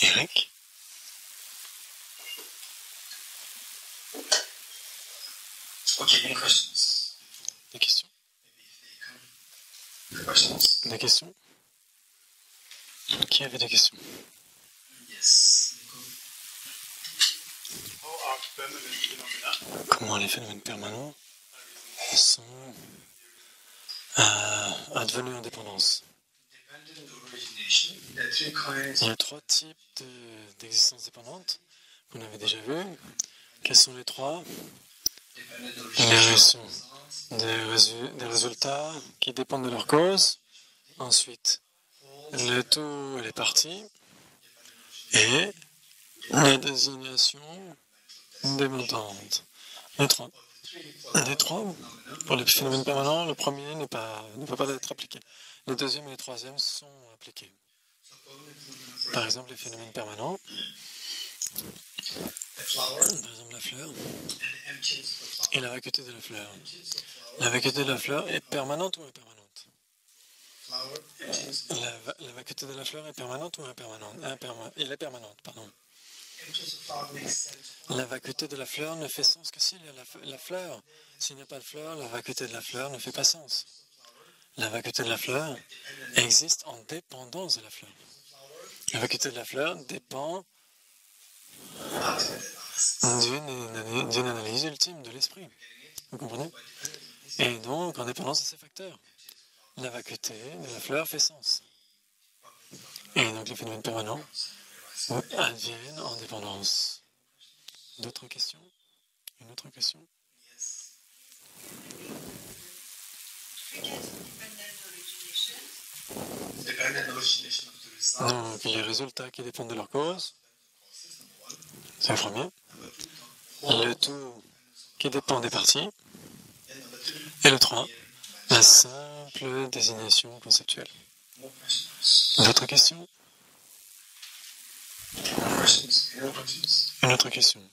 Eric? Okay, any questions? Des questions? Questions? Des questions? Qui avait des questions? Yes. Comment les phénomènes permanents sont advenus en dépendance? Il y a trois types d'existence dépendante qu'on avait déjà vu. Quels sont les trois? Les sont des résultats qui dépendent de leur cause. Ensuite, le tout et les parties. Et les désignations dépendantes. Les trois. Pour les phénomènes permanents, le premier ne peut pas être appliqué. Le deuxième et le troisième sont appliqués. Par exemple, les phénomènes permanents, par exemple la fleur et la vacuité de la fleur. La vacuité de la fleur est permanente ou impermanente? La vacuité de la fleur est permanente ou impermanente? Elle est permanente, pardon. La vacuité de la fleur ne fait sens que s'il y a la fleur. S'il n'y a pas de fleur, la vacuité de la fleur ne fait pas sens. La vacuité de la fleur existe en dépendance de la fleur. La vacuité de la fleur dépend d'une analyse ultime de l'esprit. Vous comprenez? Et donc, en dépendance de ces facteurs, la vacuité de la fleur fait sens. Et donc, les phénomènes permanents adviennent en dépendance. D'autres questions? Une autre question? Donc, les résultats qui dépendent de leur cause, c'est le premier. Le tout qui dépend des parties. Et le 3, la simple désignation conceptuelle. D'autres questions? Une autre question.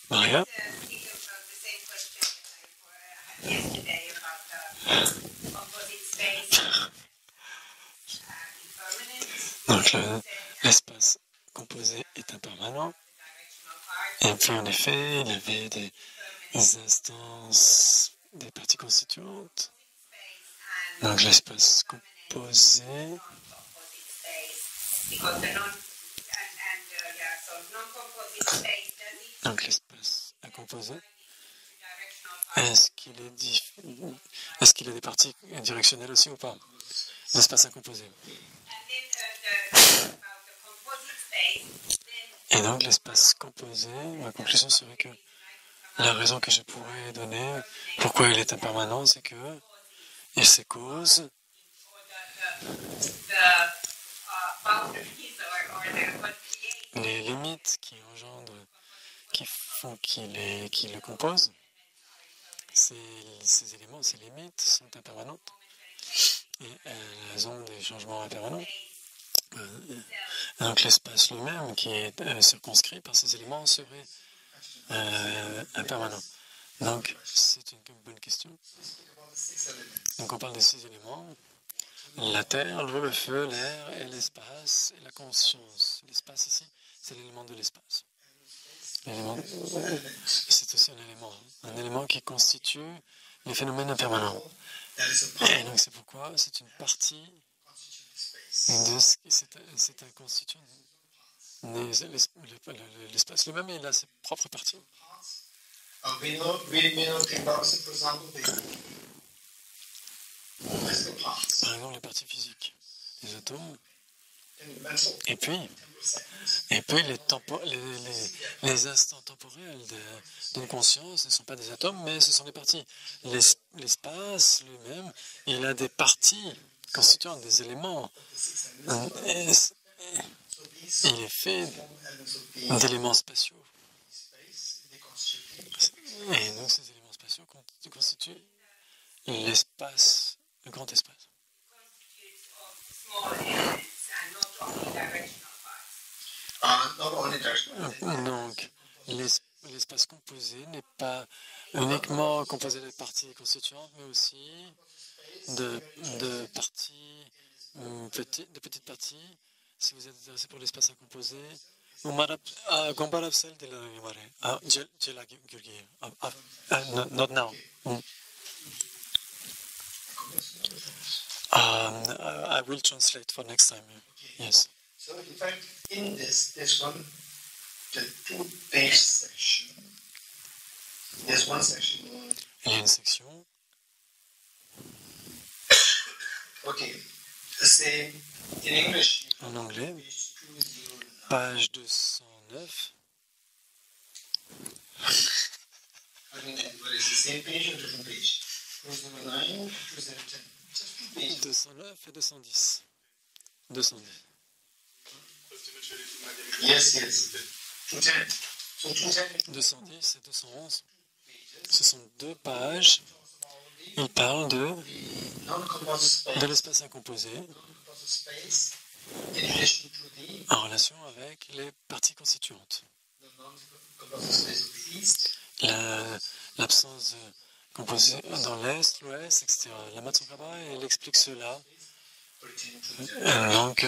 Maria? Donc l'espace composé est impermanent. Et puis en effet, il y avait des instances, des parties constituantes. Donc l'espace composé. Donc l'espace incomposé. Est-ce qu'il a des parties directionnelles aussi ou pas? L'espace incomposé. Et donc l'espace composé, ma conclusion serait que la raison que je pourrais donner pourquoi il est impermanent, c'est que il se cause les limites qui engendrent, qui font qu'il le compose. Ces éléments, ces limites sont impermanentes et elles ont des changements impermanents. Donc l'espace lui-même qui est circonscrit par ces éléments serait impermanent. Donc c'est une bonne question. Donc on parle des 6 éléments: la terre, l'eau, le feu, l'air et l'espace et la conscience. L'espace ici, c'est l'élément de l'espace. C'est aussi un élément qui constitue les phénomènes impermanents. Et donc c'est pourquoi c'est une partie c'est un constituant de l'espace lui-même, il a ses propres parties. Par exemple, les parties physiques, les atomes, et puis les instants temporels d'une conscience, ce ne sont pas des atomes, mais ce sont des parties. L'espace lui-même, il a des parties constituant des éléments. Il est fait d'éléments spatiaux. Et donc ces éléments spatiaux constituent l'espace, le grand espace. Donc l'espace composé n'est pas uniquement composé de parties constituantes, mais aussi de parties, de petites parties. Si vous êtes intéressé pour l'espace à composer, Gombarab Sel de la Vimare. Jela Gurgi. Not now. I will translate for next time. Yes. So in fact, in this one, the two base section. There's one section. Il y a une section. Okay. C'est in English. En anglais, page 209. I mean, what is the same page or different page? 209, 210. Just two pages. 209 et 210. 210. Yes. 210. So 210. 210 et 211. Ce sont deux pages. Il parle de l'espace incomposé en relation avec les parties constituantes. L'absence composée dans l'Est, l'Ouest, etc. La Matsukaba, elle explique cela donc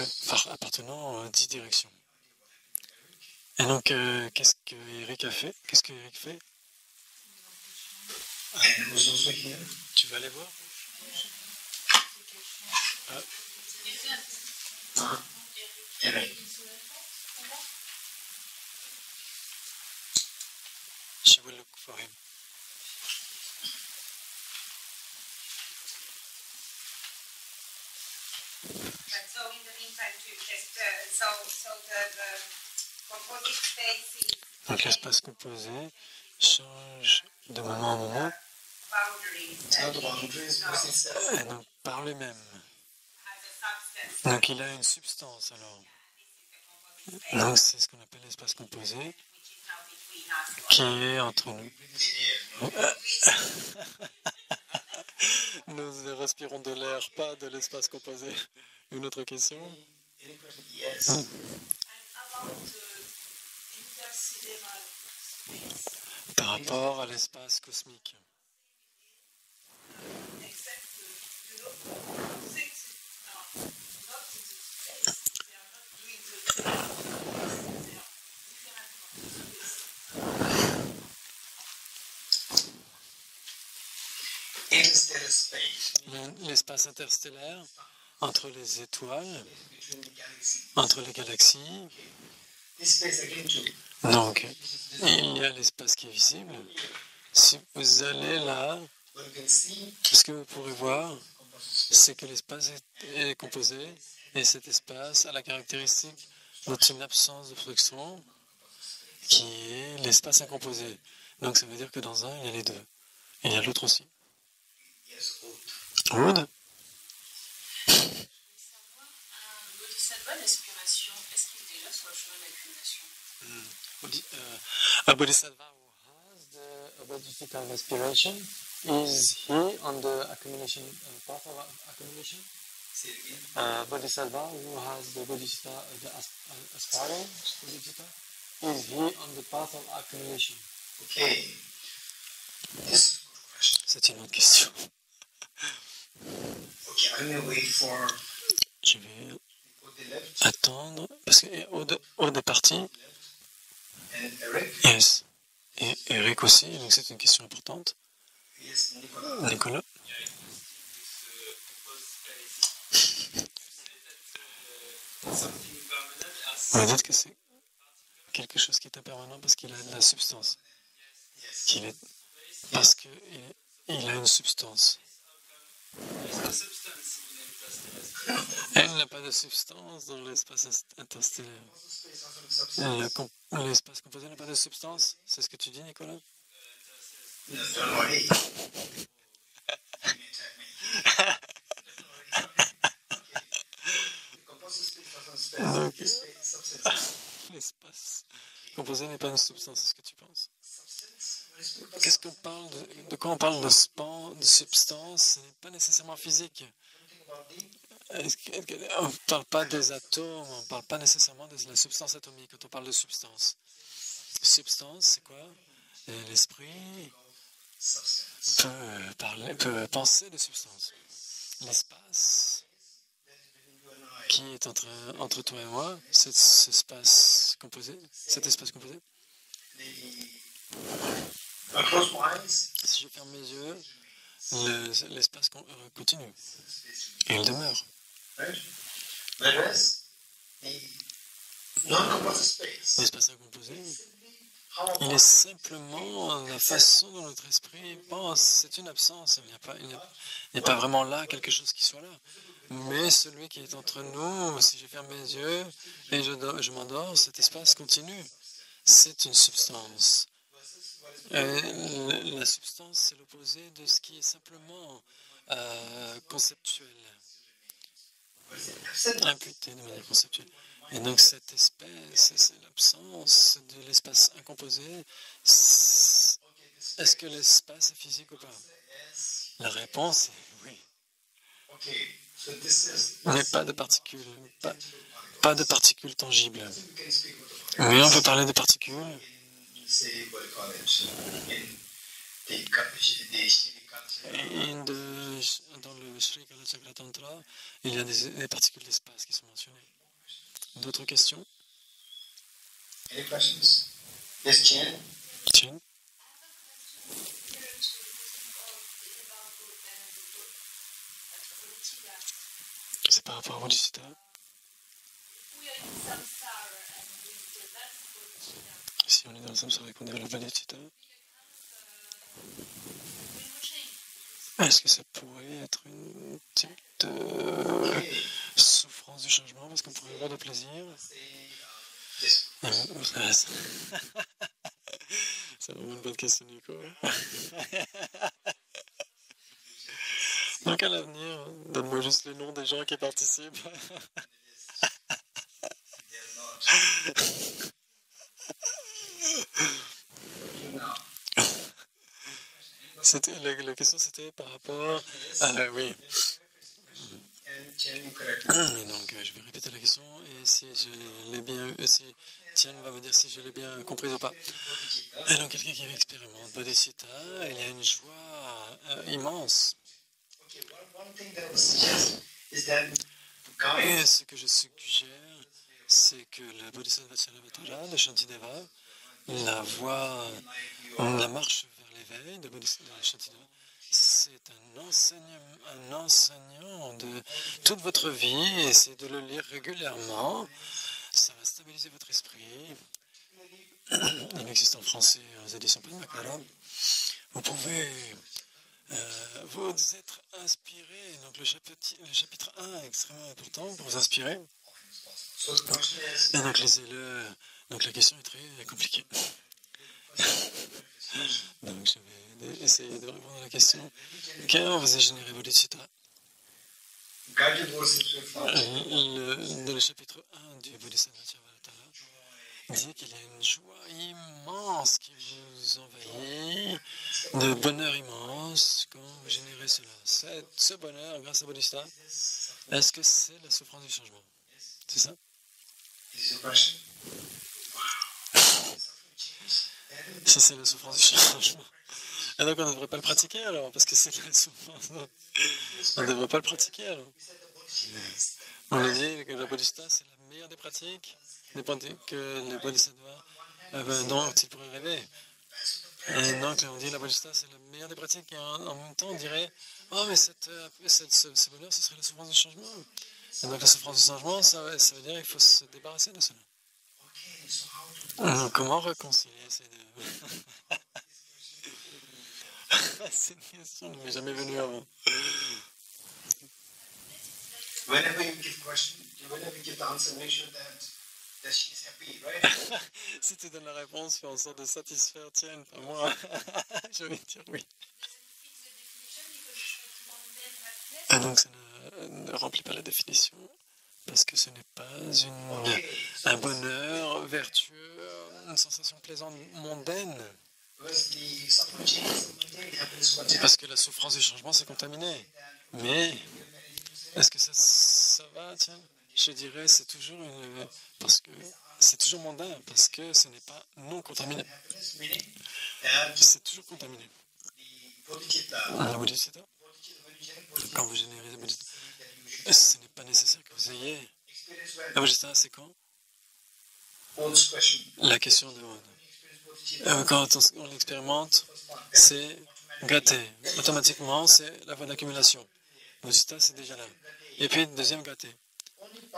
appartenant aux 10 directions. Et donc, qu'est-ce que Eric a fait? Qu'est-ce que Eric fait? Tu vas aller voir? She will look for him. So in the meantime, to just the composite space is Donc l'espace composé change de moment en moment. Et donc par lui-même. Donc il a une substance alors. Donc c'est ce qu'on appelle l'espace composé qui est entre nous. Nous ne respirons de l'air, pas de l'espace composé. Une autre question? Par rapport à l'espace cosmique. L'espace interstellaire entre les étoiles, entre les galaxies. Donc, il y a l'espace qui est visible. Si vous allez là, ce que vous pourrez voir, c'est que l'espace est composé et cet espace a la caractéristique d'une absence d'obstruction qui est l'espace incomposé. Donc, ça veut dire que dans un, il y a les deux. Et il y a l'autre aussi. Wood? Bodhisattva, l'aspiration, est-ce qu'il est déjà sur le chemin de l'accumulation? A bodhisattva who has the bodhisattva aspiration, is he on the accumulation path of accumulation? Bodhisattva who has the bodhisattva, the aspiring bodhisattva, is he on the path of accumulation? Okay. C'est une autre question. Okay, I'm going to wait for Je vais attendre parce qu'au des parties, And Eric? Yes. Et Eric aussi, donc c'est une question importante. Yes, Nicolas. Nicolas? Vous dites que c'est quelque chose qui est impermanent parce qu'il a de la substance. Qu'il est... Parce qu'il a une substance. Elle n'a pas de substance dans l'espace interstellaire. L'espace composé n'a pas de substance. C'est ce que tu dis, Nicolas? Don't worry. You may attack me. The composite space doesn't space. It's substance. L'espace composé n'est pas une substance, c'est ce que tu penses? Substance? What is composite? Qu'est-ce qu'on parle de quoi on parle de substance? Ce n'est pas nécessairement physique. On ne parle pas des atomes, on ne parle pas nécessairement de la substance atomique quand on parle de substance. Substance, c'est quoi? L'esprit Substance. peut penser de substance. L'espace qui est entre toi et moi, cet espace composé, I close my eyes. si je ferme mes yeux, l'espace continue et il demeure. Right? Whereas the non-composite space, L'espace incomposé, how il est simplement la façon dont notre esprit pense. C'est une absence. Il n'y a pas vraiment là quelque chose qui soit là. Mais celui qui est entre nous, si je ferme mes yeux et je m'endors, cet espace continue. C'est une substance. La substance, c'est l'opposé de ce qui est simplement conceptuel, imputé de manière conceptuelle. Et donc cette espèce, c'est l'absence de l'espace incomposé. Est-ce que l'espace est physique ou pas? La réponse est oui. okay, so this is Mais pas de particules, pas de particules tangibles. we can speak about the Mais on peut parler de particules. in say what do you call it in the Shri culture. Et dans le Sri Kalachakra Tantra, il y a des particules d'espace qui sont mentionnées. D'autres questions? Any questions? Yes, Chen? Tiens. C'est par rapport à Bodhisattva. Si on est dans le samsara et qu'on développe Bodhisattva, est-ce que ça pourrait être une type de souffrance du changement parce qu'on pourrait avoir de plaisir? C'est vraiment une bonne question, Nico. Donc à l'avenir, donne-moi juste les noms des gens qui participent. La question c'était par rapport à oui. Et donc je vais répéter la question et si je l'ai bien, si Tian va me dire si je l'ai bien compris ou pas. Et donc quelqu'un qui expérimente Bodhisattva, il y a une joie immense. Et ce que je suggère, c'est que le Bodhisattva Charyavatara, le Shantideva, la voie, la marche vers l'éveil de Shantideva, c'est un enseignant de toute votre vie. Essayez de le lire régulièrement. Ça va stabiliser votre esprit. Il existe en français aux éditions Padmakara. Vous pouvez vous être inspiré. Donc le chapitre 1 est extrêmement important pour vous inspirer. Et donc donc la question est très compliquée. Donc je vais essayer de répondre à la question. Comment vous avez généré Bodhisattva? Le chapitre 1 du Bodhisattva Charyavatara dit qu'il y a une joie immense qui vous envahit, de bonheur immense quand vous générez cela. Ce bonheur, grâce à Bodhisattva, est-ce que c'est la souffrance du changement? C'est ça? Ça, c'est la souffrance du changement. Et donc, on ne devrait pas le pratiquer alors, parce que c'est la souffrance. On ne devrait pas le pratiquer alors. On a dit que la Bodhisattva, c'est la meilleure des pratiques, que le Bodhisattva donc il pourrait rêver. Et donc on dit la bodhisattva c'est la meilleure des pratiques et en même temps on dirait oh mais ce bonheur ce serait la souffrance du changement. Et donc la souffrance du changement ça veut dire qu'il faut se débarrasser de cela. Comment réconcilier ces deux? C'est une question qui ne m'est jamais venue avant. Whenever you give the answer, make sure that she's happy, right? Si tu donnes la réponse, fais en sorte de satisfaire Tienne, pas moi. Je vais dire oui. Et donc ça ne remplit pas la définition, parce que ce n'est pas un bonheur vertueux, une sensation plaisante mondaine. Parce que la souffrance du changement, c'est contaminé. Mais est-ce que ça va, tiens? Je dirais c'est toujours parce que c'est toujours mondain, parce que ce n'est pas non contaminé. C'est toujours contaminé. La bodhisattva, quand vous générez la bodhisattva, ce n'est pas nécessaire que vous ayez. La bodhisattva, c'est quand? La question de quand on l'expérimente, c'est gâté. Automatiquement, c'est la voie d'accumulation. Bodhisattva, c'est déjà là. Et puis, deuxième gâté.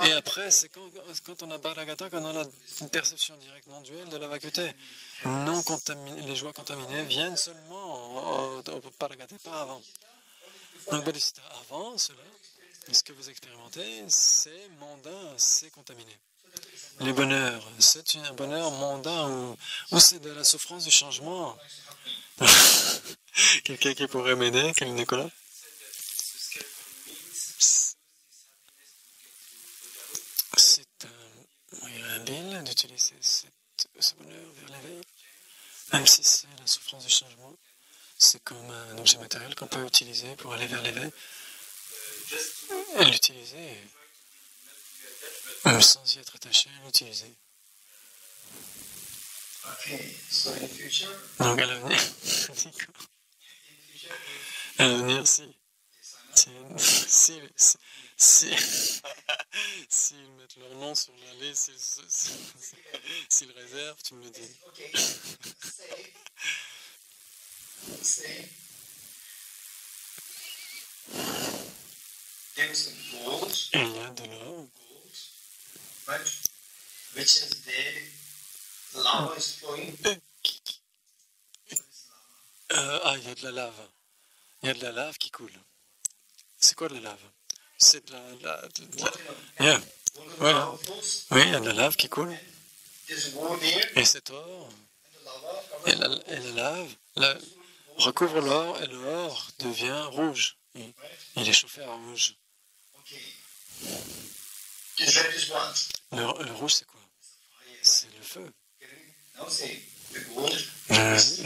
Et après, c'est quand on a Bharagata, quand on a une perception directe non duelle de la vacuité. Non contaminé, les joies contaminées viennent seulement au Bharagata, pas avant. Donc, Bodhisattva, avant cela, ce que vous expérimentez, c'est mondain, c'est contaminé. Les bonheurs, c'est un bonheur mondain ou c'est de la souffrance du changement. Quelqu'un qui pourrait m'aider, quel Nicolas? C'est un moyen habile d'utiliser ce bonheur vers l'éveil, même si c'est la souffrance du changement. C'est comme un objet matériel qu'on peut utiliser pour aller vers l'éveil. Et l'utiliser sans y être attaché, l'utiliser. Donc à l'avenir, à l'avenir, s'ils mettent leur nom sur la liste, s'ils réservent, tu me le dis. Il y a de l'or. Which is there, lava is flowing. Il y a de la lave. Il y a de la lave qui coule. C'est quoi de la lave? C'est de la... Yeah. Voilà. Oui, il y a de la lave qui coule. Et cet or, et la lave recouvre l'or, et l'or devient rouge. Il est chauffé à rouge. Le rouge, c'est quoi? C'est le feu.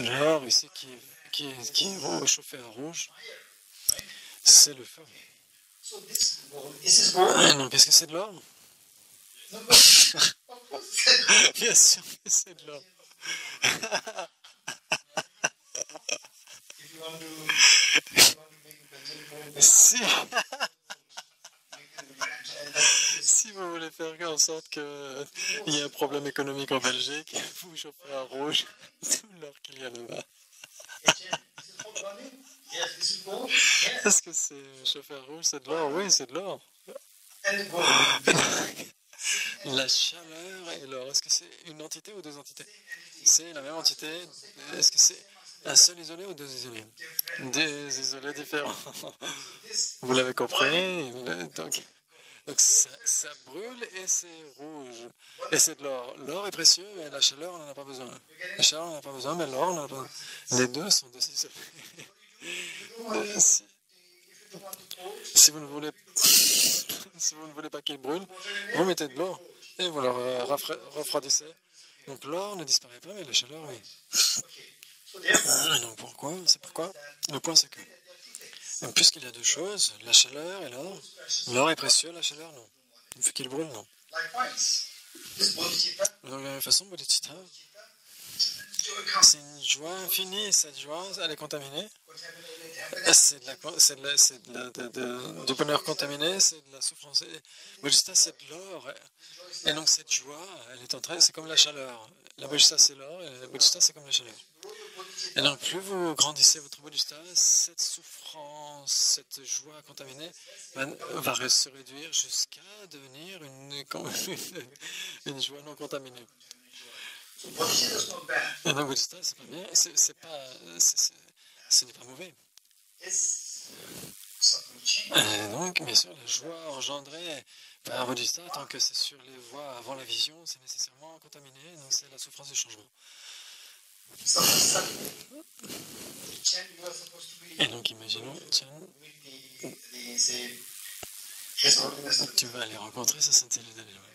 L'or ici qui est chauffé à rouge, c'est le feu. Non, qu'est-ce que c'est de l'or? Bien sûr que c'est de l'or. Si vous voulez faire en sorte qu'il y ait un problème économique en Belgique, vous chauffez à rouge tout l'or qu'il y a là-bas. Est-ce que c'est chauffer à rouge, c'est de l'or? Oui, c'est de l'or. La chaleur et l'or, est-ce que c'est une entité ou deux entités? C'est la même entité. Est-ce que c'est un seul isolé ou deux isolés? Des isolés différents. Vous l'avez compris? Donc ça brûle et c'est rouge. Et c'est de l'or. L'or est précieux et la chaleur, on n'en a pas besoin. La chaleur, on n'en a pas besoin, mais l'or, on n'en a pas besoin. Les deux sont deux isolés. Si vous ne voulez pas qu'il brûle, vous mettez de l'or et vous le refroidissez. Donc l'or ne disparaît pas, mais la chaleur, oui. Donc pourquoi? C'est pourquoi? Le point, c'est que puisqu'il y a deux choses, la chaleur et l'or, l'or est précieux, la chaleur, non. Il faut qu'il brûle, non. De la même façon, bodhicitta, c'est une joie infinie. Cette joie, elle est contaminée. C'est du bonheur contaminé, c'est de la souffrance. Bodhicitta, c'est de l'or. Et donc cette joie, elle est en train, c'est comme la chaleur. La bodhisattva, c'est l'or, et la bodhisattva, c'est comme la chaleur. Et donc, plus vous grandissez votre bodhisattva, cette souffrance, cette joie contaminée va se réduire jusqu'à devenir une joie non contaminée. Bodhisattva is not bad. Et donc, bodhisattva, c'est pas bien, ce n'est pas mauvais. It's something change. Et donc, bien sûr, la joie engendrée par bodhisattva, tant que c'est sur les voies avant la vision, c'est nécessairement contaminé, donc c'est la souffrance du changement. So Chen, you are supposed to be Et donc, imaginons, tiens, with the say His Holiness. tu vas aller rencontrer sa sainteté de Dalai Lama.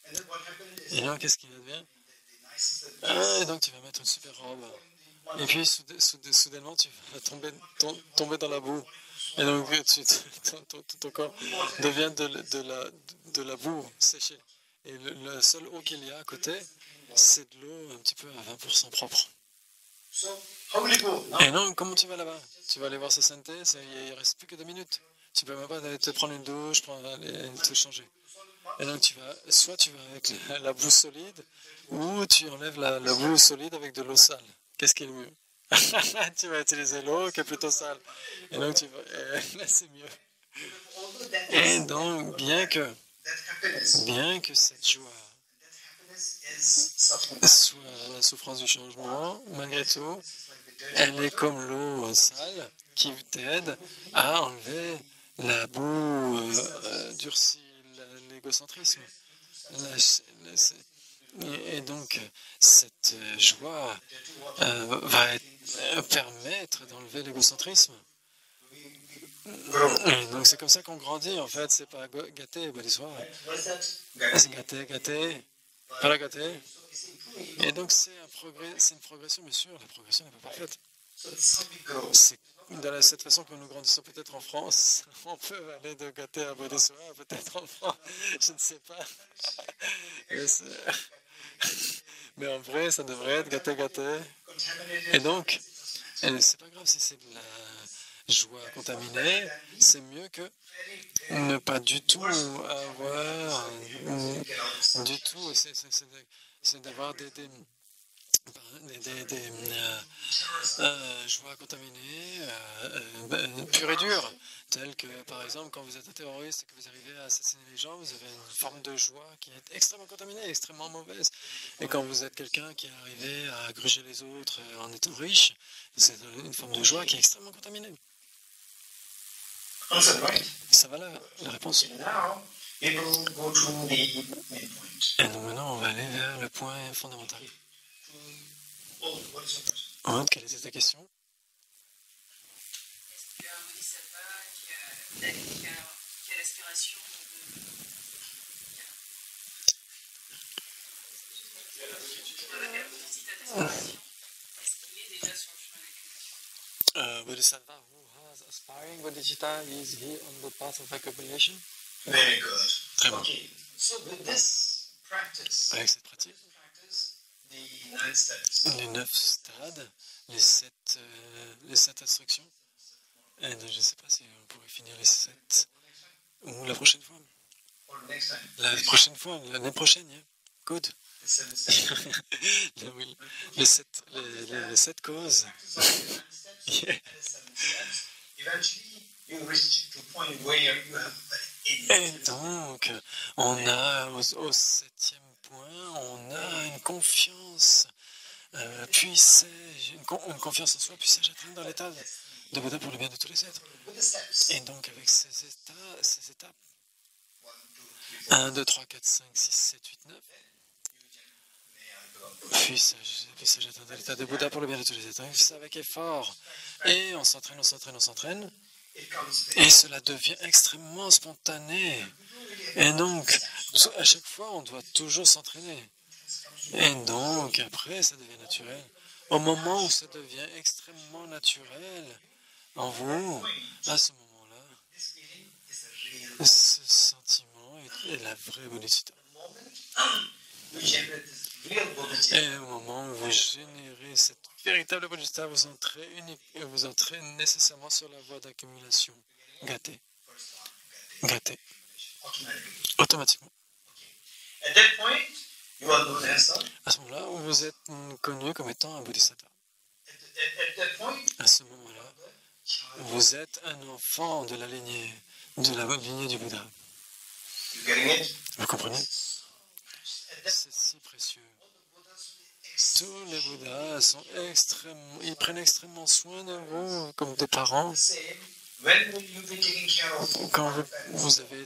And then what happened is Et alors, qu'est-ce qu'il advient? the nicest Et donc, tu vas mettre une super robe. Et puis, soudainement, tu vas tomber dans la boue. Et donc, ton corps devient de la boue séchée. Et la seule eau qu'il y a à côté, c'est de l'eau un petit peu à 20% propre. So how will you go? Now Et non, comment tu vas là-bas? Tu vas aller voir sa sainteté, il ne reste plus que 2 minutes. Tu peux même pas aller te prendre une douche, aller te changer. Et donc soit tu vas avec la boue solide, ou tu enlèves la boue solide avec de l'eau sale. Qu'est-ce qui est le mieux? Tu vas utiliser l'eau qui est plutôt sale. Et donc là c'est mieux. although that Et donc bien que cette joie happiness is suffering. soit la souffrance du changement, malgré tout, elle est comme l'eau sale qui t'aide à enlever la boue durcie, l'égocentrisme. Et donc, cette joie va permettre d'enlever l'égocentrisme. Et donc, c'est comme ça qu'on grandit, en fait. C'est pas gâter, bodhisattva. What is that? C'est gâter, pas la gâter. Et donc, c'est une progression, bien sûr. La progression n'est pas parfaite. So it's how we grow. C'est de cette façon que nous grandissons peut-être en France. On peut aller de gâter à bodhisattva, peut-être en France. Je ne sais pas. Mais en vrai, ça devrait être gâté. Et donc, c'est pas grave si c'est de la joie contaminée, c'est mieux que ne pas du tout avoir du tout. C'est d'avoir des joies contaminées pures et dures, telles que par exemple quand vous êtes un terroriste et que vous arrivez à assassiner les gens, vous avez une forme de joie qui est extrêmement contaminée, extrêmement mauvaise. Et quand vous êtes quelqu'un qui est arrivé à gruger les autres en étant riche, c'est une forme de joie qui est extrêmement contaminée. Answer, right? Ça va là, la réponse. Now we will go to the main point. Et donc maintenant on va aller vers le point fondamental. Oh, what is your question? Hein, quelle était ta question? Est-ce qu'il y a un bodhisattva qui a l'aspiration est-ce qu'il est déjà sur le chemin d'accumulation? Bodhisattva who has aspiring bodhicitta, is he on the path of accumulation? Very good. Très bon. Okay. So with this practice, Avec cette pratique, the 9 steps. les 9 stades, les 7 instructions, et donc, je ne sais pas si on pourrait finir les 7 ou la prochaine fois. Or next time. La prochaine fois, l'année prochaine, yeah. Good. The 7 steps. Oui, les 7 causes. Yeah. Eventually, you reach to a point where you have Et donc, on a au 7e point, on a une confiance puissée, une confiance en soi puissée, j'atteins dans l'état de Bouddha pour le bien de tous les êtres. with the steps. Et donc, avec ces étapes, 1, 2, 3, 4, 5, 6, 7, 8, 9, puis j'atteins dans l'état de Bouddha pour le bien de tous les êtres. On fait ça avec effort. Et on s'entraîne. It comes Et cela devient extrêmement spontané. Et donc, à chaque fois, on doit toujours s'entraîner. Et donc, après, ça devient naturel. Au moment où ça devient extrêmement naturel en vous, à ce moment-là, this feeling is a real ce sentiment est la vraie bodhicitta. moment. You generate this real bodhicitta. Et au moment où vous générez cette véritable bodhicitta, vous entrez nécessairement sur la voie d'accumulation. Gâté. Automatically. Automatiquement. At that point, You are known as a, À ce moment-là, vous êtes connu comme étant un bodhisattva. at that point, À ce moment-là, vous êtes un enfant de la lignée du Bouddha. you getting it? Vous comprenez? At that C'est si précieux. Buddhas Tous les Bouddhas sont ils prennent extrêmement soin de vous, comme des parents. say, when will you be taking care of Quand our vous avez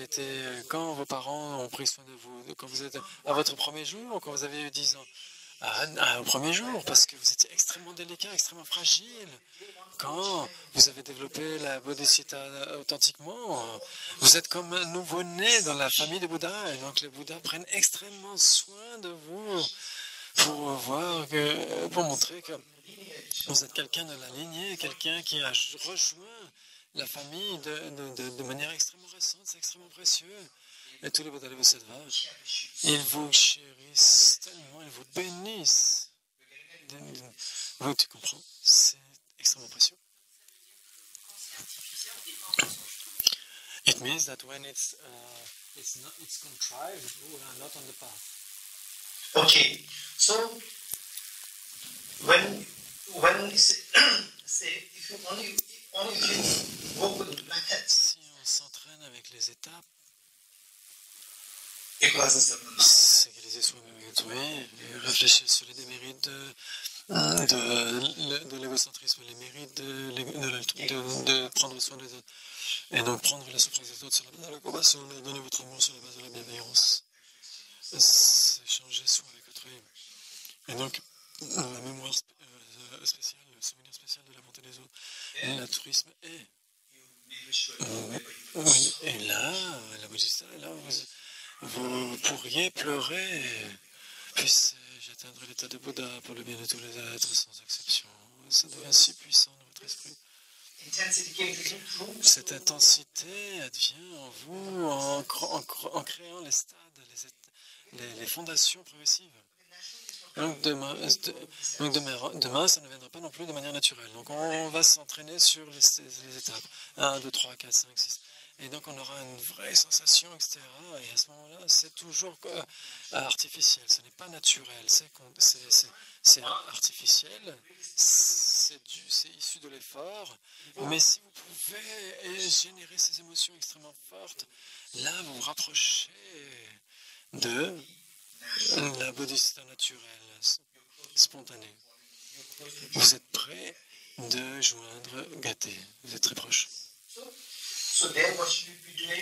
été, quand vos parents ont pris soin de vous, quand vous êtes à votre premier jour, quand vous avez eu 10 ans, au premier jour, parce que vous étiez extrêmement délicat, extrêmement fragile. Quand vous avez développé la bodhisattva authentiquement, vous êtes comme un nouveau-né dans la famille des Bouddhas, et donc les Bouddhas prennent extrêmement soin de vous pour montrer que vous êtes quelqu'un de la lignée, quelqu'un qui a rejoint la famille de manière extrêmement récente, c'est extrêmement précieux. Et tous les Bouddhas de Bodhisattva, ils vous chérissent tellement, ils vous bénissent. Oui, tu comprends, c'est extrêmement précieux. It means that when it's contrived, we are not on the path. Okay, so when say if you only if you work with the methods, Si on s'entraîne avec les étapes, because soi-même autrui, réfléchir sur les démérites de l'égocentrisme, les mérites de prendre soin des autres. Et donc prendre la souffrance des autres sur la base de la compassion, donner votre amour sur la base de la bienveillance. C'est changer soi avec autrui. Et donc, la mémoire spéciale, le souvenir spécial de la bonté des autres, l'altruisme est. Et là, la bodhisattva, là, vous pourriez pleurer. Puisse-je atteindre l'état de Bouddha pour le bien de tous les êtres, sans exception. Ça devient si puissant dans votre esprit. Cette intensité advient en vous en créant les stades, les fondations progressives. Donc demain, ça ne viendra pas non plus de manière naturelle. Donc on va s'entraîner sur les étapes. 1, 2, 3, 4, 5, 6. Et donc on aura une vraie sensation, etc. Et à ce moment-là, c'est toujours artificiel. Ce n'est pas naturel. C'est artificiel. C'est issu de l'effort. Mais si vous pouvez générer ces émotions extrêmement fortes, là vous vous rapprochez de la bodhisattva naturelle, spontanée. Vous êtes prêt de joindre Gaté. Vous êtes très proche.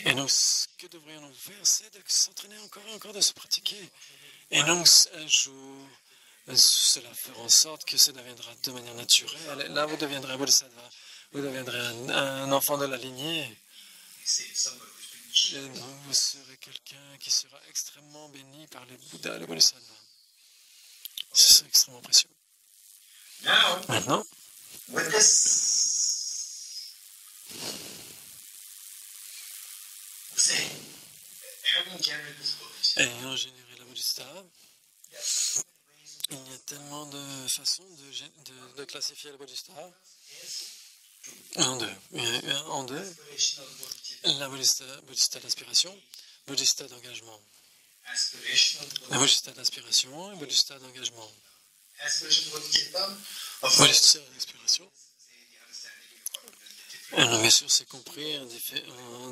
Et donc, ce que devrions-nous faire, c'est de s'entraîner encore et encore, de se pratiquer. Et donc, un jour, cela fera en sorte que ça deviendra de manière naturelle. Et là, vous deviendrez un bodhisattva. Vous deviendrez un enfant de la lignée. Et donc, vous serez quelqu'un qui sera extrêmement béni par les Bouddhas et les bodhisattvas. C'est extrêmement précieux. Maintenant, ayant généré la bodhisattva, il y a tellement de façons de classifier la bodhisattva. En deux, la bodhisattva d'aspiration, bodhisattva d'engagement. La bodhisattva d'aspiration et bodhisattva d'engagement. Bodhisattva d'aspiration. Bien sûr, c'est compris en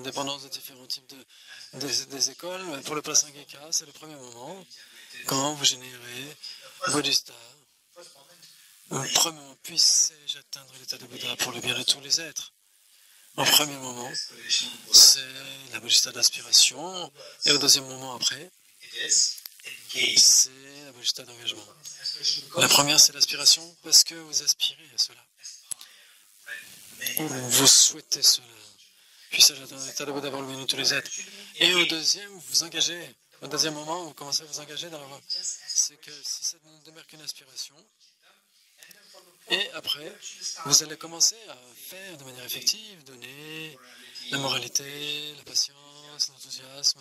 dépendance des différents types des écoles. Mais pour le Prasangika, c'est le premier moment quand vous générez bodhisattva. Premièrement, puisse-je atteindre l'état de Bouddha pour le bien de tous les êtres. En premier moment, c'est la bodhisattva d'aspiration, et au deuxième moment après, c'est la bodhisattva d'engagement. La première, c'est l'aspiration, parce que vous aspirez à cela. Vous souhaitez cela. Puisse-je atteindre l'état de Bouddha pour le bien de tous les êtres. Et au deuxième, vous vous engagez. Au deuxième moment, vous commencez à vous engager dans la voie. C'est que si ça ne demeure qu'une aspiration, et après, vous allez commencer à faire de manière effective, donner la moralité, la patience, l'enthousiasme,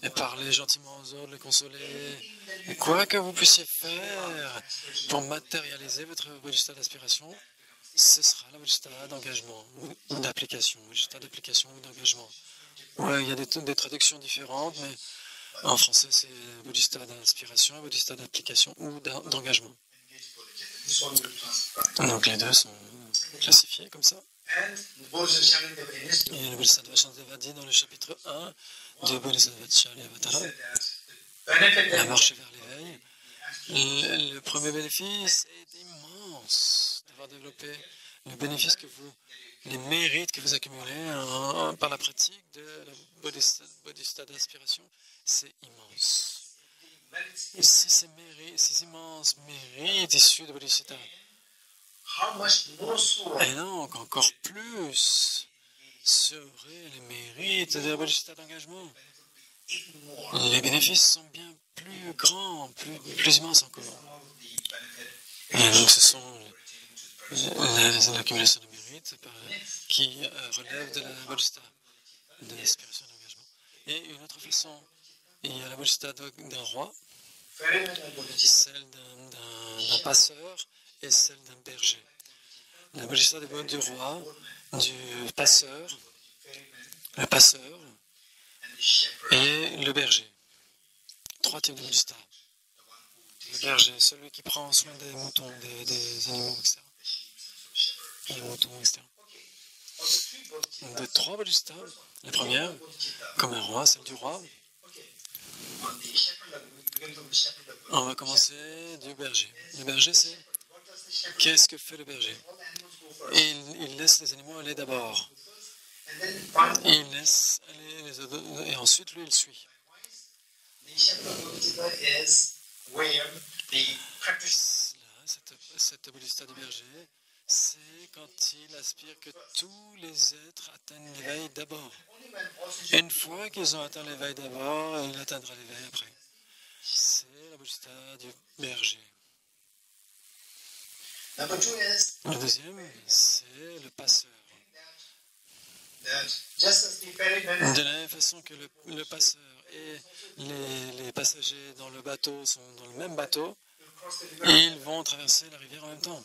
et parler gentiment aux autres, les consoler. Et quoi que vous puissiez faire pour matérialiser votre bodhisattva d'aspiration, ce sera la bodhisattva d'engagement ou d'application, bodhisattva d'application ou d'engagement. Ouais, il y a des traductions différentes, mais En français, c'est bodhisattva d'inspiration et bodhisattva d'application ou d'engagement. This one will transpire. Donc les deux sont classifiés comme ça. And the Bodhisattva Sharinideva in his Et le Bodhisattva Shantideva dit dans le chapitre 1 de Bodhisattva Charyavatara, said that the benefit la that marche vers l'éveil, le premier bénéfice est immense d'avoir développé le bénéfice que vous, les mérites que vous accumulez par la pratique de la bodhisattva d'inspiration, c'est immense. Et si ces immenses mérites issus de bodhisattva, how much more so et donc encore plus, seraient les mérites de la bodhisattva d'engagement. even more. Les bénéfices sont bien plus grands, plus immenses encore. All the benefit Et donc ce sont l'accumulation de mérites qui relève de la bodhisattva de l'inspiration et de l'engagement. Et une autre façon, il y a la bodhisattva d'un roi, Ferryman Bodhisattva. celle d'un passeur et celle d'un berger. La bodhisattva du roi, du passeur, Ferryman le passeur and the shepherd. et le berger. Trois types de bodhisattva. The one who Le takes berger, celui qui prend soin des moutons, des animaux, etc. the sheep, so shepherd. Les moutons, etc. Okay. Of the three Bodhisattvas, De trois bodhisattvas, la première, Bodhisattva. comme un roi, celle du roi. Okay. On the shepherd level, we begin from the shepherd level. On va commencer du berger. Le berger, c'est What does the shepherd qu'est-ce que fait le berger? All the animals go first. Et il laisse les animaux aller d'abord. And then finally, Il laisse aller les autres, et ensuite, lui, il suit. the shepherd Bodhisattva is where the practice Cette bodhisattva du berger, c'est quand il aspire que tous les êtres atteignent l'éveil d'abord. only when also Et une fois qu'ils ont atteint l'éveil d'abord, il atteindra l'éveil après. C'est la bodhisattva du berger. number two is Le deuxième, c'est le passeur. that just as the ferryman De la même façon que le passeur et les passagers dans le bateau sont dans le même bateau, will cross the river ils vont traverser la rivière en même temps.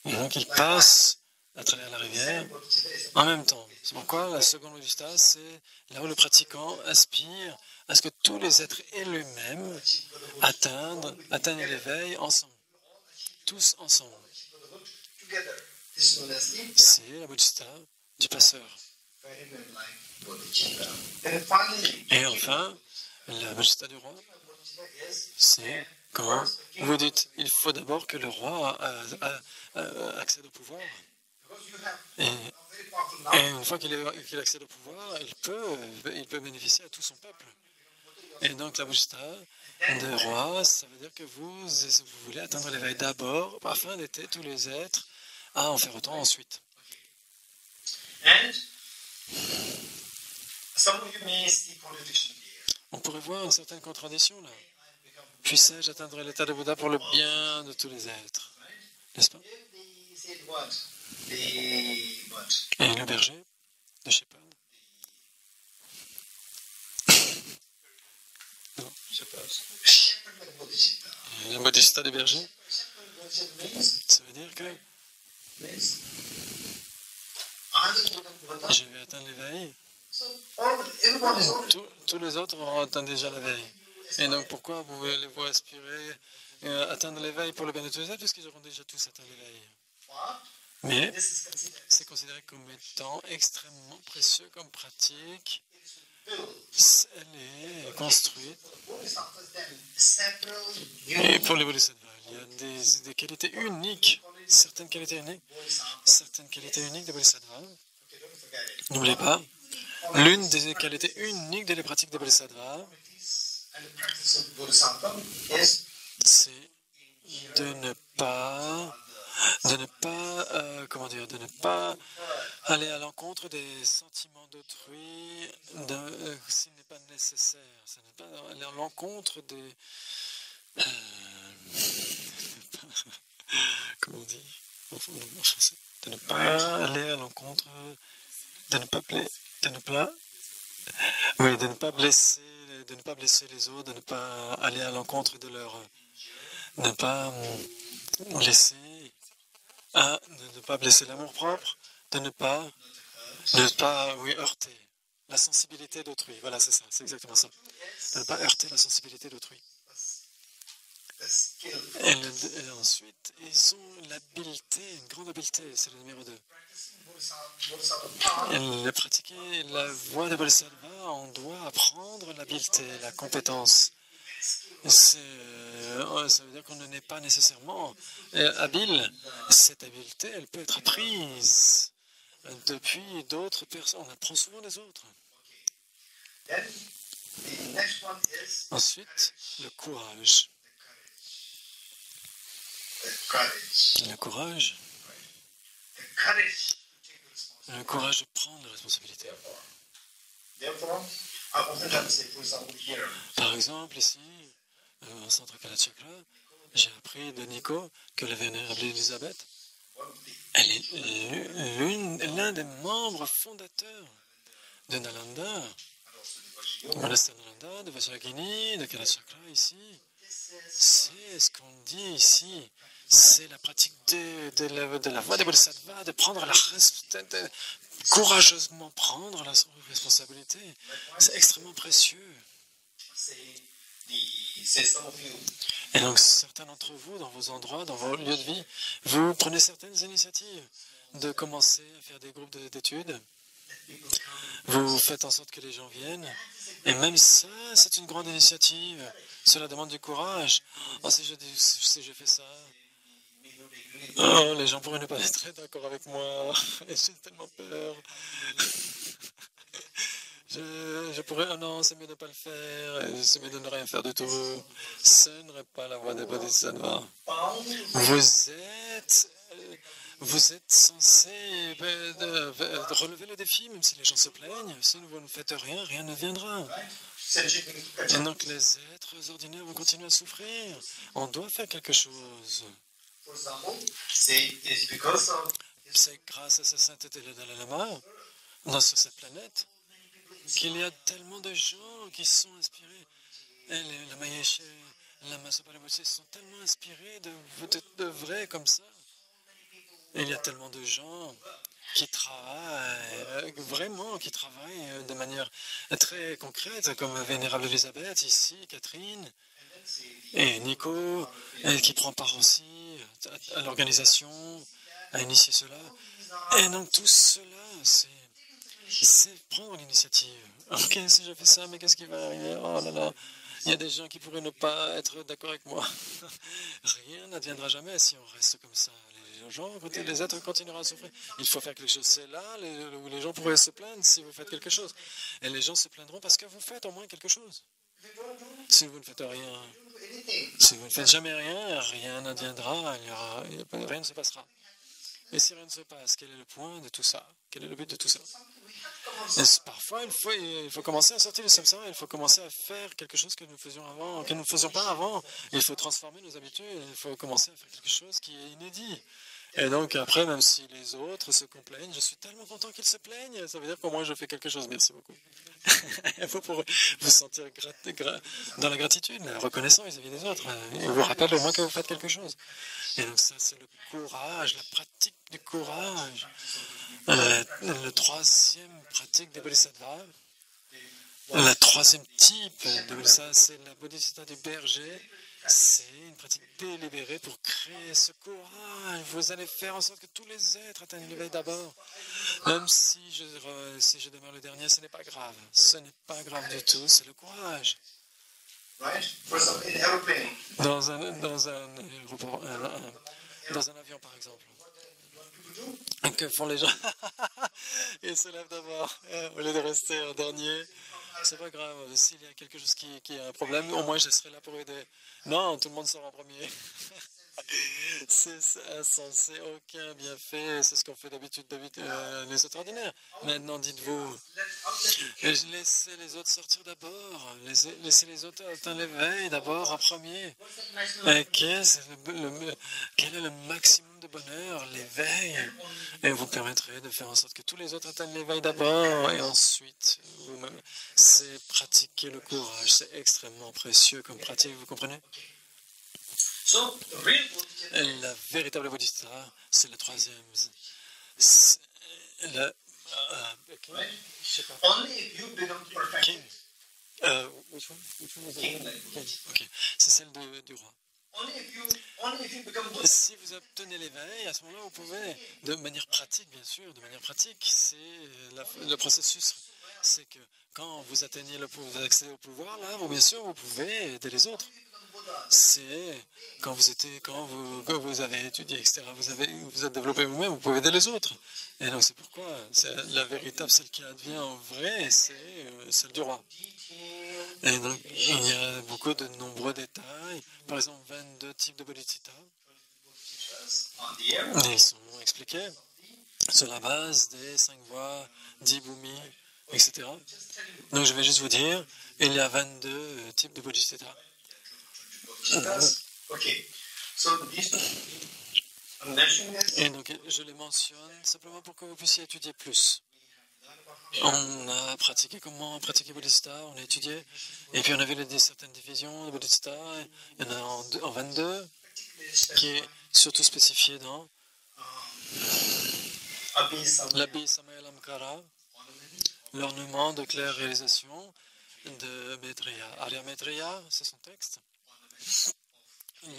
Et donc ils passent à travers la rivière Bodhisattva is en même temps. C'est pourquoi la seconde bodhisattva, c'est là où le pratiquant aspire à ce que tous les êtres et lui-même atteignent l'éveil ensemble. Tous ensemble. together. This is known as the C'est la bodhisattva du passeur. ferryman-like Bodhisattva. And finally, Et enfin, la bodhisattva du roi, Bodhisattva is c'est quand vous dites il faut d'abord que le roi accède au pouvoir. because you have Et, a very powerful et now. une fois qu'il accède au pouvoir, il peut bénéficier à tout son peuple. Et donc la bodhisattva de roi, ça veut dire que vous voulez atteindre l'éveil d'abord afin d'aider tous les êtres à en faire autant ensuite. And some of you may see contradiction here. On pourrait voir une certaine contradiction là. Puissais-je atteindre l'état de Bouddha pour le bien de tous les êtres? N'est-ce pas? If they said what? The what? Et le berger de Shepherd? Non, Shepherd. Shepherd-like Bodhisattva. Le bodhisattva des bergers, Shepherd-like Bodhisattva means ça veut dire que I am Buddha. je vais atteindre l'éveil. So everyone is already Tous les autres auront atteint déjà l'éveil. Et donc pourquoi vous voulez-vous aspirer atteindre l'éveil pour le bien de tous les êtres, puisqu'ils auront déjà tous atteint l'éveil. what? Mais This is considered c'est considéré comme étant extrêmement précieux comme pratique. built. Elle est construite. Bodhisattvas then several Et unique pour les bodhisattvas, il y a des qualités uniques, certaines qualités uniques, de bodhisattvas. Okay, don't forget it. N'oubliez pas, l'une des qualités uniques de la pratique des bodhisattvas, And the practice of Bodhisattva is c'est de ne pas aller à l'encontre des sentiments d'autrui s'il n'est pas nécessaire. Ça n'est pas aller à l'encontre des comment on dit en français, de ne pas aller à l'encontre, de ne pas blesser les autres, de ne pas aller à l'encontre de leur, de ne pas blesser l'amour propre, de ne pas heurter. la sensibilité d'autrui. Voilà, c'est ça, c'est exactement ça. De ne pas heurter la sensibilité d'autrui. Et ensuite, ils ont l'habileté, une grande habileté, c'est le numéro 2. Et pratiquer la voie de Bodhisattva, on doit apprendre l'habileté, la compétence. Ça veut dire qu'on n'est pas nécessairement habile. Cette habileté, elle peut être apprise depuis d'autres personnes. On apprend souvent des autres. Ensuite, le courage. Le courage. Le courage de prendre la responsabilité. Par exemple, ici, au centre Kalachakra, j'ai appris de Nico que la vénérable Elisabeth, elle est l'un des membres fondateurs de Nalanda, du monastère de Nalanda, de Vajrayagini, de Kalachakra ici. C'est ce qu'on dit ici. C'est la pratique de la voie des Bodhisattvas, de prendre courageusement prendre la responsabilité. C'est extrêmement précieux. Et donc, certains d'entre vous, dans vos endroits, dans vos lieux de vie, vous prenez certaines initiatives de commencer à faire des groupes d'études. Vous faites en sorte que les gens viennent. Et même ça, c'est une grande initiative. Cela demande du courage. Oh, si je fais ça, oh, les gens pourraient ne pas être très d'accord avec moi. Et j'ai tellement peur. Je pourrais... Oh non, c'est mieux de ne pas le faire. C'est mieux de ne rien faire du tout. Ce n'est pas la voie des Bodhisattvas. Vous êtes censé relever le défi, même si les gens se plaignent. Si vous ne faites rien, rien ne viendra. Et donc les êtres ordinaires vont continuer à souffrir. On doit faire quelque chose. C'est grâce à sa sainteté de Dalai Lama, sur cette planète, qu'il y a tellement de gens qui sont inspirés. Et la Mayeshe, la Masopalabosi sont tellement inspirés de vrai comme ça. Et il y a tellement de gens qui travaillent, vraiment, qui travaillent de manière très concrète, comme Vénérable Elisabeth ici, Catherine, et Nico, qui prend part aussi à l'organisation, à initier cela. Et donc tout cela, c'est prendre l'initiative. Ok, si je fais ça, mais qu'est-ce qui va arriver? Oh là là, il y a des gens qui pourraient ne pas être d'accord avec moi. Rien n'adviendra jamais si on reste comme ça. Les êtres continueront à souffrir. Il faut faire quelque chose. C'est là où les gens pourraient se plaindre si vous faites quelque chose. Et les gens se plaindront parce que vous faites au moins quelque chose. Si vous ne faites rien, si vous ne faites jamais rien, rien n'adviendra, rien ne se passera. Et si rien ne se passe, quel est le point de tout ça? Quel est le but de tout ça? Et parfois, il faut commencer à sortir du samsara, il faut commencer à faire quelque chose que nous faisions avant, que nous ne faisions pas avant. Il faut transformer nos habitudes, il faut commencer à faire quelque chose qui est inédit. Et donc après, même si les autres se complaignent, je suis tellement content qu'ils se plaignent, ça veut dire qu'au moins je fais quelque chose. Merci beaucoup. Il faut pour vous sentir dans la gratitude, la reconnaissance vis-à-vis des autres. Il vous rappelle au moins que vous faites quelque chose. Et donc ça, c'est le courage, la pratique du courage. Le troisième pratique des bodhisattvas, le troisième type de bodhisattva, c'est la bodhisattva du berger. C'est une pratique délibérée pour créer ce courage. Vous allez faire en sorte que tous les êtres atteignent l'éveil d'abord. Même si je demeure le dernier, ce n'est pas grave. Ce n'est pas grave du tout, c'est le courage. Dans un avion, par exemple. Que font les gens? Ils se lèvent d'abord, au lieu de rester en dernier. C'est pas grave, s'il y a quelque chose qui a un problème, au moins je serai là pour aider. Non, tout le monde sort en premier. C'est insensé, aucun bienfait, c'est ce qu'on fait d'habitude les autres ordinaires. Maintenant, dites-vous, laissez les autres sortir d'abord, laissez les autres atteindre l'éveil d'abord en premier. Quel est le maximum de bonheur? L'éveil. Et vous permettrez de faire en sorte que tous les autres atteignent l'éveil d'abord et ensuite vous-même. C'est pratiquer le courage, c'est extrêmement précieux comme pratique, vous comprenez? La véritable bodhisattva, c'est le troisième. King? Right? Je sais pas. Only if you become perfect. King. Which one? Which one is it? King language. Ok, c'est celle du roi. Only if you become good. Si vous obtenez l'éveil, à ce moment-là, vous pouvez, de manière pratique, bien sûr, de manière pratique, c'est le processus. C'est que quand vous atteignez vous accédez au pouvoir, là, bien sûr, vous pouvez aider les autres. C'est quand vous avez étudié, etc., vous êtes développé vous-même, vous pouvez aider les autres. Et donc c'est pourquoi c'est la véritable, celle qui advient en vrai, c'est celle du roi. Et donc il y a beaucoup de nombreux détails, par exemple 22 types de bodhicitta, et ils sont expliqués sur la base des 5 voies, 10 bhumis, etc. Donc je vais juste vous dire, il y a 22 types de bodhicitta. Okay. So I'm mentioning this. Et donc je les mentionne simplement pour que vous puissiez étudier plus. On a pratiqué comment pratiquer Bodhisatta, on a étudié, et puis on a vu certaines divisions de Bodhisatta, il y en a en 22, qui est surtout spécifié dans l'Abhisamayalankara, l'ornement de claire réalisation de Maitreya. Arya Maitreya, c'est son texte.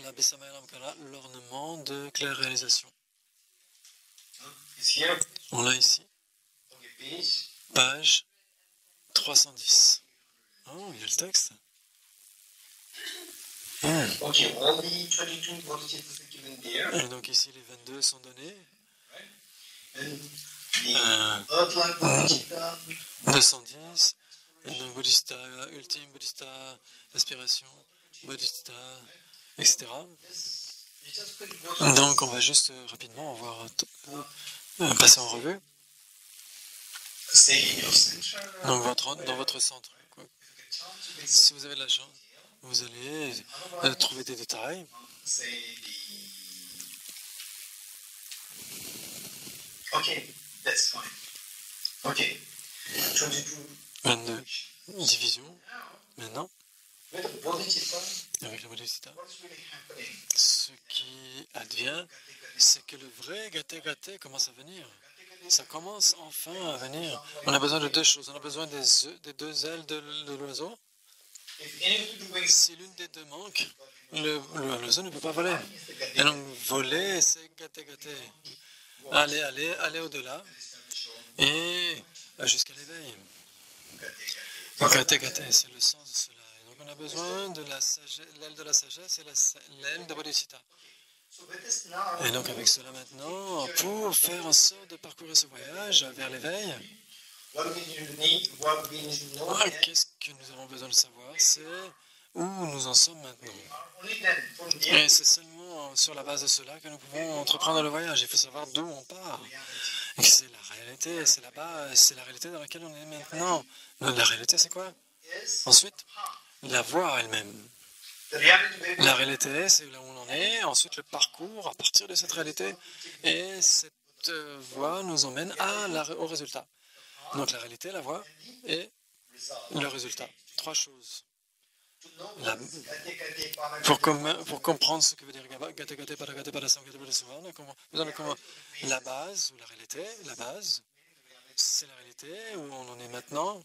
L'Abhisamayalankara, l'ornement de claire réalisation. On l'a ici. Page 310. Oh, il y a le texte. Okay, all the 22 bodhisattvas are given there. Et donc ici, les 22 sont donnés. And the earth-like bodhisattva, 210. Et donc Bodhisatta ultime, Bodhisatta aspiration, Bodhisatta, etc. you just quickly go to Donc on va juste rapidement voir, passer en revue. say in your center. Donc dans votre centre. Quoi. Si vous avez de la chance, vous allez trouver des détails. Say okay, that's fine. Okay. 22. 22 divisions. Maintenant, With the bodhisattva, avec le Bodhisatta, what's really happening? ce qui advient, c'est que le vrai Gate commence à venir. Ça commence enfin à venir. On a besoin de deux choses. On a besoin des deux ailes de l'oiseau. If any of the wings Si l'une des deux manque, l'oiseau ne peut pas voler. Et donc, voler, c'est Gate. Aller au-delà et jusqu'à l'éveil. Gate, c'est le sens de cela. Et donc, on a besoin de l'aile de la sagesse et l'aile de Bodhisatta. so with this now, Et donc avec cela maintenant, pour faire en sorte de parcourir ce voyage vers l'éveil, what we need to know that qu'est-ce que nous avons besoin de savoir, c'est où nous en sommes maintenant. only then from there Et c'est seulement sur la base de cela que nous pouvons entreprendre le voyage. Il faut savoir d'où on part. Et c'est la réalité, c'est la base, c'est la réalité dans laquelle on est maintenant. La réalité, c'est quoi? is Ensuite, la voie elle-même. the reality where we La réalité, c'est là où on en est. Ensuite, le parcours à partir de cette réalité. Et cette voie nous emmène au résultat. Donc la réalité, la voie et le résultat. Trois choses. to know La- what's Gate Paragate. Pour comprendre ce que veut dire Gate, Paragate, Parasam, Gate, Parasam, on a besoin de comment la base, ou la réalité, la base, c'est la réalité, où on en est maintenant.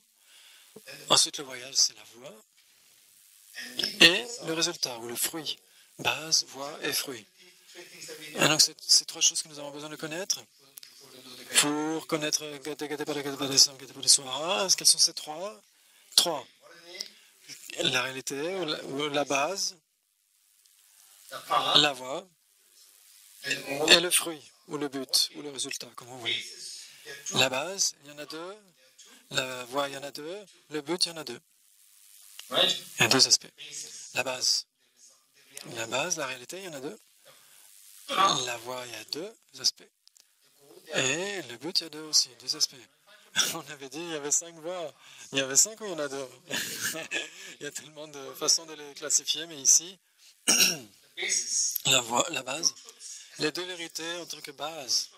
Ensuite, le voyage, c'est la voie. Et le résultat, ou le fruit. Base, voie et fruit. Three things that we Et donc, c'est ces trois choses que nous avons besoin de connaître. Pour connaître Gate, Paragate, Parasam, Gate, Parasam, quels sont ces trois? Trois. La réalité, ou la base, the path la voie, and et le fruit, ou le but, ou le résultat, comme vous voulez. there are two La base, il y en a deux. La voie, il y en a deux. Le but, il y en a deux. right Il y a deux aspects. La base, la réalité, il y en a deux. La voie, il y a deux aspects. Et le but, il y a deux aussi, deux aspects. On avait dit il y avait 5 voies. Il y avait 5 ou il y en a deux? Il y a tellement de façons de les classifier, mais ici, basis la voie, la base, les deux vérités en tant que base.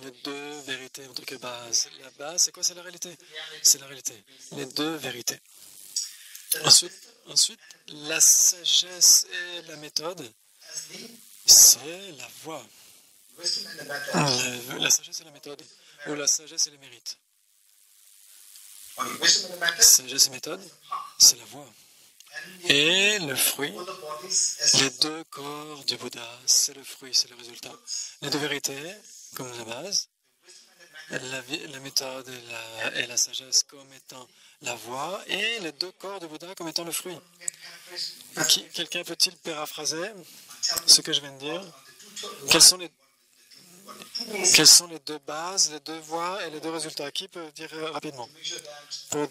Les deux vérités en tant que base. La base, c'est quoi? C'est la réalité. C'est la réalité. Les deux vérités. Ensuite, la sagesse et la méthode, as the c'est la voie. Wisdom and the method. La sagesse et la méthode, ou la sagesse et les mérites. Okay, wisdom and the method. Sagesse et méthode, c'est la voie. Et le fruit, All the bodies as les deux corps du Bouddha, c'est le fruit, c'est le résultat. Les deux vérités, comme la base, la méthode et la sagesse comme étant la voie, et les deux corps du Bouddha comme étant le fruit. Quelqu'un peut-il paraphraser ce que je viens de dire? Quelles sont les deux bases, les deux voies et les deux résultats? Qui peut dire rapidement? Pour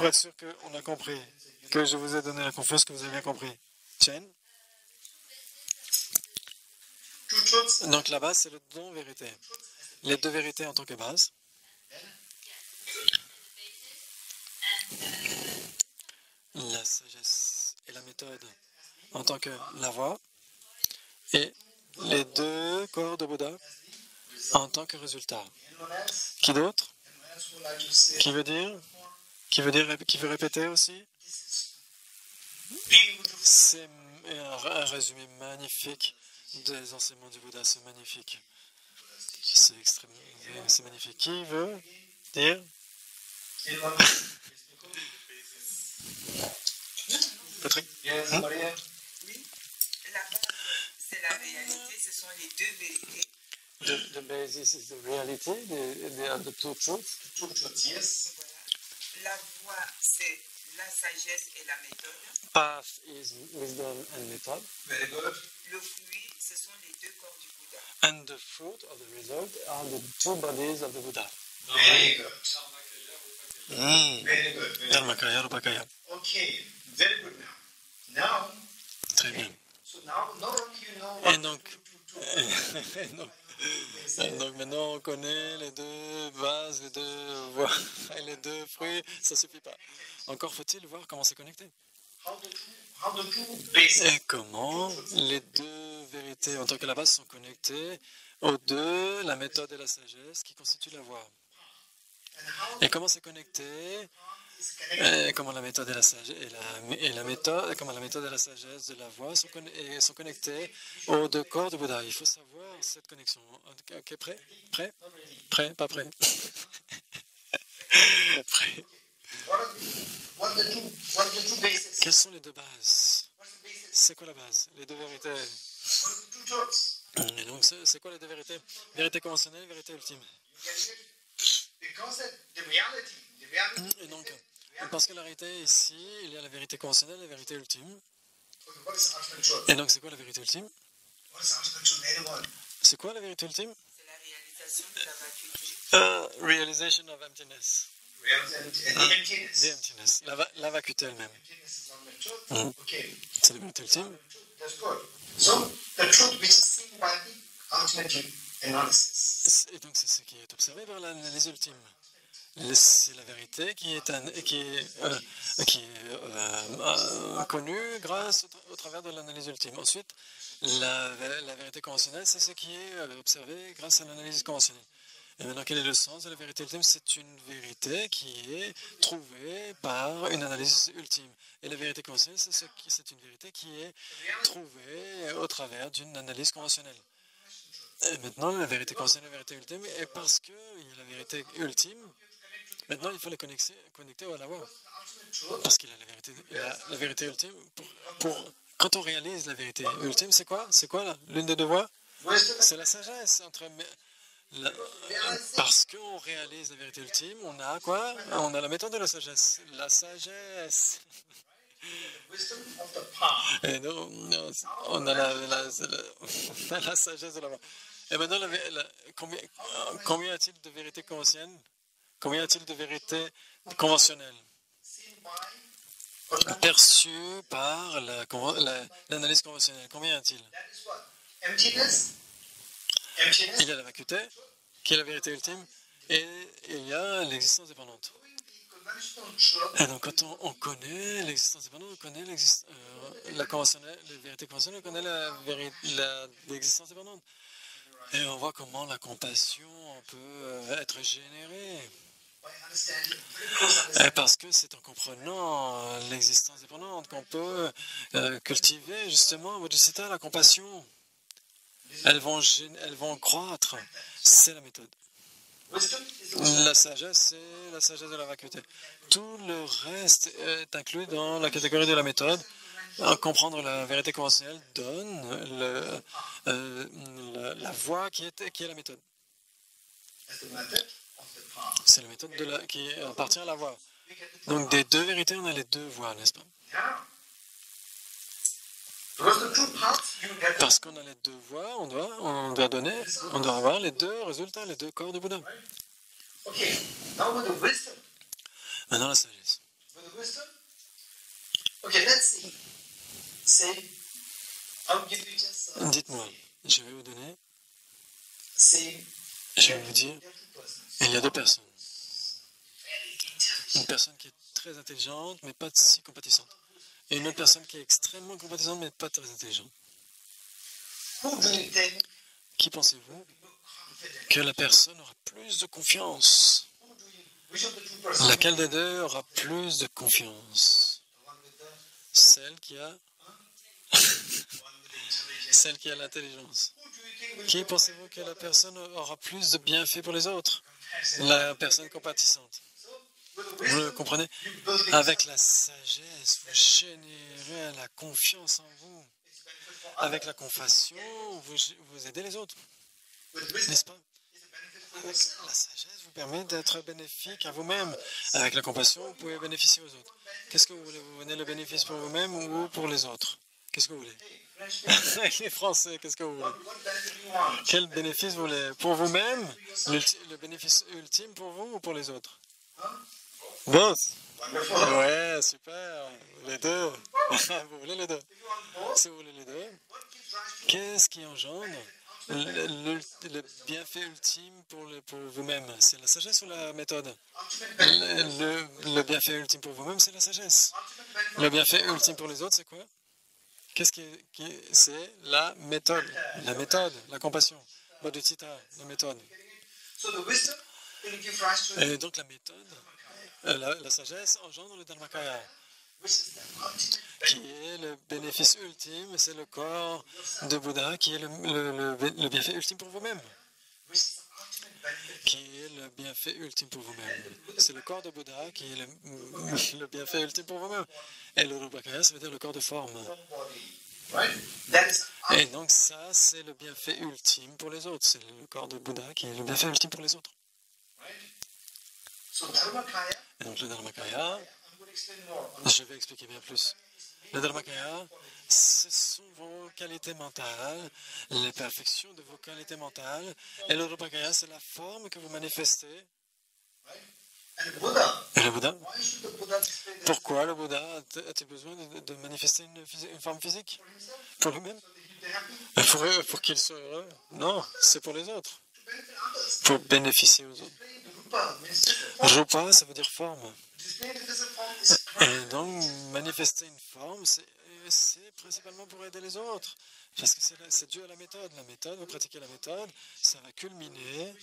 être sûr qu'on a compris, que je vous ai donné la confiance, que vous avez bien compris. Chen? two truths. Donc la base, c'est le don vérité. Les deux vérités en tant que base. La sagesse et la méthode en tant que la voie. Et les deux corps de Bouddha en tant que résultat. Anyone else? Qui d'autre? Anyone else would like to say? Qui veut dire? Qui veut répéter aussi? Beautiful. C'est un résumé magnifique des enseignements du Bouddha, c'est magnifique. C'est extrêmement, c'est magnifique. Qui veut dire? Anyone? Patrick? Yes, Maria. La base, c'est la réalité, ce sont les deux vérités. The basis is the reality, the two truths. Two truths, yes. Voilà. La voie, c'est la sagesse et la méthode. Path is wisdom and method. Very good. Le fruit, ce sont les deux corps du Bouddha. And the fruit of the result are the two bodies of the Buddha. Very good. Mm. Very good. Very good. Dharmakaya, Rupakaya. Okay, very good now. Now, Très bien. so now not only you know Et what donc, donc maintenant on connaît les deux bases, les deux voies et les deux fruits, ça ne suffit pas. Encore faut-il voir comment c'est connecté. how the two bases Et comment les deux vérités en tant que la base sont connectées aux deux, la méthode et la sagesse qui constituent la voie. and how Et comment c'est connecté, is connected. et comment la méthode et la sagesse comment la méthode et la sagesse de la voie sont connectées aux deux corps du Bouddha. Il faut savoir cette connexion. Ok, prêt? Prêt? Prêt? Pas prêt? Prêt. What the two bases? Quelles sont les deux bases? What's the basis? C'est quoi la base? Les deux vérités. What are the two truths? Et donc, c'est quoi les deux vérités? Vérité conventionnelle et vérité ultime. You get it? Because the reality. Et donc, parce que la réalité ici, il y a la vérité conventionnelle et la vérité ultime. Okay, what is ultimate truth? Et donc, c'est quoi la vérité ultime? What is ultimate truth? Anyone? C'est quoi la vérité ultime? C'est la réalisation de la vacuité. Realization of emptiness. Reality and the emptiness. The emptiness. La vacuité elle-même. Emptiness is ultimate truth. Mhm. Okay, C'est la vérité ultime. that's good. So the truth which is seen by the ultimate analysis. Et donc, c'est ce qui est observé par l'analyse ultime. C'est la vérité qui est connue grâce au travers de l'analyse ultime. Ensuite, la vérité conventionnelle, c'est ce qui est observé grâce à l'analyse conventionnelle. Et maintenant, quel est le sens de la vérité ultime? C'est une vérité qui est trouvée par une analyse ultime. Et la vérité conventionnelle, c'est une vérité qui est trouvée au travers d'une analyse conventionnelle. Et maintenant, la vérité conventionnelle et la vérité ultime, et parce qu'il y a la vérité ultime, maintenant, il faut les connecter à la voie. Parce qu'il y a la vérité ultime. Quand on réalise la vérité ultime, c'est quoi? C'est quoi l'une des deux voies? C'est la sagesse. Parce qu'on réalise la vérité ultime, on a quoi? On a la méthode de la sagesse. La sagesse. Wisdom of the path. Et non, on a la sagesse de la voie. Et maintenant, combien y a-t-il de vérité conventionnelle? Combien y a-t-il de vérité conventionnelle Seen by perçue par l'analyse conventionnelle? Combien y a-t-il? that is what? Emptiness. Emptiness. Il y a la vacuité, qui est la vérité ultime, et il y a l'existence dépendante. Conventional truth. Et donc, quand on connaît l'existence dépendante, on connaît la vérité conventionnelle, on connaît l'existence dépendante. Et on voit comment la compassion peut être générée. By understanding, very close understanding. Parce que c'est en comprenant l'existence dépendante qu'on peut cultiver justement, Bodhisattva, la compassion. elles vont croître. C'est la méthode. Wisdom is the La sagesse, c'est la sagesse de la vacuité. Tout le reste est inclus dans la catégorie de la méthode. Comprendre la vérité conventionnelle donne la voie qui est la méthode. as the method of the path. C'est la méthode qui appartient à la voie. Donc des deux vérités, on a les deux voies, n'est-ce pas? Yeah. Because the two paths you get Parce qu'on a les deux voies, on doit avoir les deux résultats, les deux corps du Bouddha. okay. Now with the wisdom. Maintenant la sagesse. With the wisdom. Okay, let's see. Say, I'll give you just Dites-moi, je vais vous donner, say je vais vous dire, there are two persons. il y a deux personnes. Very intelligent. Une personne qui est très intelligente, mais pas si compatissante. Et une autre personne qui est extrêmement compatissante, mais pas très intelligente. Who do you think Qui pensez-vous will be confident? que la personne aura plus de confiance? Which of the two persons? Laquelle des deux aura plus de confiance? The one with the Celle qui a one with the intelligence. celle qui a l'intelligence. Who do you think will Qui be pensez-vous que la personne aura plus de bienfaits pour les autres? confident? La personne compatissante. So, with the Vous le wisdom, comprenez? you build it. Avec la sagesse, vous générez la confiance en vous. It's benefit for Avec la compassion, vous aidez les autres, With wisdom, n'est-ce pas? it's a benefit for yourself. La sagesse vous permet d'être bénéfique à vous-même. Avec la compassion, vous pouvez bénéficier aux autres. Qu'est-ce que vous voulez? Vous venez le bénéfice pour vous-même ou pour les autres? Qu'est-ce que vous voulez? Hey, French people, Les Français, qu'est-ce que vous voulez? what benefit do you want? Quel bénéfice vous voulez? Pour vous-même? Le bénéfice ultime pour vous ou pour les autres? Huh? Both. Wonderful. Ouais, super. Les deux. Vous voulez les deux? If you want both, Si vous voulez les deux, what gives rise to qu'est-ce qui engendre le bienfait ultime pour vous-même? C'est la sagesse ou la méthode? ultimate benefit? Le bienfait ultime pour vous-même, c'est la sagesse. Ultimate benefit Le bienfait ultime pour les autres, c'est quoi? C'est la méthode, la compassion. Bodhicitta, la méthode. So the wisdom will give rise to Et donc la méthode, la sagesse engendre le Dharmakaya, which is the ultimate qui est le bénéfice ultime, c'est le corps de Bouddha, qui est le bienfait ultime pour vous-même. which is the ultimate benefit. Qui est le bienfait ultime pour vous-même. C'est le corps de Bouddha qui est le bienfait ultime pour vous-même. Et le Rupakaya, ça veut dire le corps de forme. Body, right? That is Et donc ça, c'est le bienfait ultime pour les autres. C'est le corps de Bouddha qui est le bienfait ultime pour les autres. right. So Dharmakaya, Et donc le Dharmakaya, I'm going to explain more. je vais expliquer bien plus. Le Dharmakaya, ce sont vos qualités mentales, les perfections de vos qualités mentales. Et le Rupakaya, c'est la forme que vous manifestez. Right? And Buddha, Et le Bouddha, why should the Buddha display that pourquoi le Bouddha a-t-il besoin de manifester une forme physique? for himself? Pour lui-même? So that he'll be happy Pour qu'il soit heureux? Non, c'est pour les autres. to benefit others. Pour bénéficier aux autres. Display the Rupa means physical form. Rupa, ça veut dire forme. Display the physical form is Et donc, manifester une forme, c'est principalement pour aider les autres. Parce que c'est dû à la méthode. La méthode, vous pratiquez la méthode, ça va culminer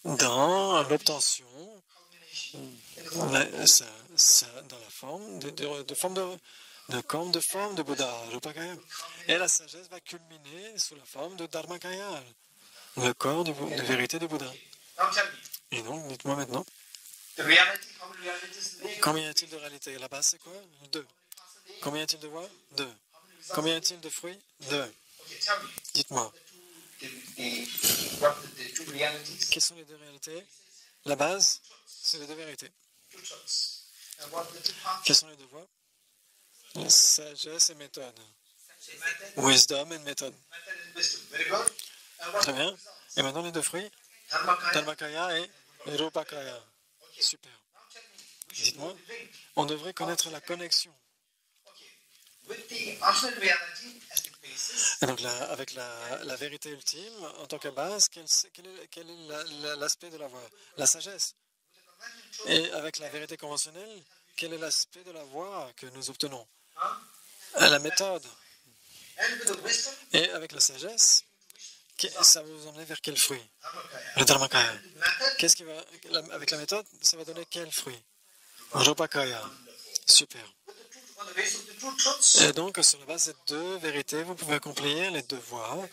dans l'obtention, dans la forme de forme de Bouddha, Rupakaya. Et la sagesse va culminer sous la forme de Dharmakaya, le corps de vérité de Bouddha. Now tell me, Et donc, dites-moi maintenant, the reality, how many realities live? combien y a-t-il de réalité? La base, c'est quoi? 2. Combien y a-t-il de voix? 2. Combien y a-t-il de fruits? 2. Okay, tell me, Dites-moi, what the two realities? quelles sont les deux réalités? La base, c'est les deux vérités. Two truths. And what the two paths? Quelles sont les deux voies? La sagesse et méthode. Method, Wisdom et méthode. method and wisdom. Very good. And what Très bien. Et maintenant les deux fruits? Dharmakaya. Dharmakaya et Rupakaya. Super. Now tell me, we should Dites-moi. know the link. On devrait connaître la connexion. Okay. With the ultimate reality as the basis, Et donc avec la vérité ultime, en tant que base, quel est l'aspect de la voie? La sagesse. Et avec la vérité conventionnelle, quel est l'aspect de la voie que nous obtenons? La méthode. and with the wisdom, Et avec la sagesse, ça va vous emmener vers quel fruit? Dharmakaya. Le Dharmakaya. Method, Qu'est-ce qui va, avec la méthode, ça va donner quel fruit? Rupakaya. Super. with the two on the basis of the two truths. Et donc, sur la base de ces deux vérités, vous pouvez accomplir les devoirs.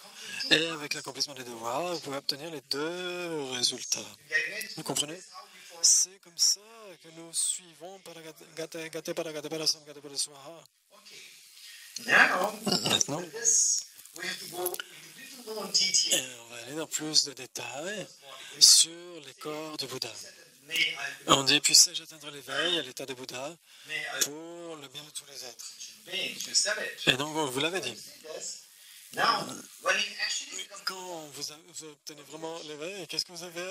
Et avec l'accomplissement des devoirs, vous pouvez obtenir les deux résultats. Getting it? Vous comprenez? That's how we follow. C'est comme ça que nous suivons Paragate Paragate Parasam Gate Paraswaha. Okay. Now, Maintenant, with this, we have to go into little more detail. on va aller dans plus de détails sur les corps du Bouddha. May I, On dit, puissais-je atteindre l'éveil à l'état de Bouddha may I, pour le bien de tous les êtres. being, you said it. Et donc, vous l'avez dit. Yes. Now, when you actually come Quand vous obtenez vraiment l'éveil, qu'est-ce que vous allez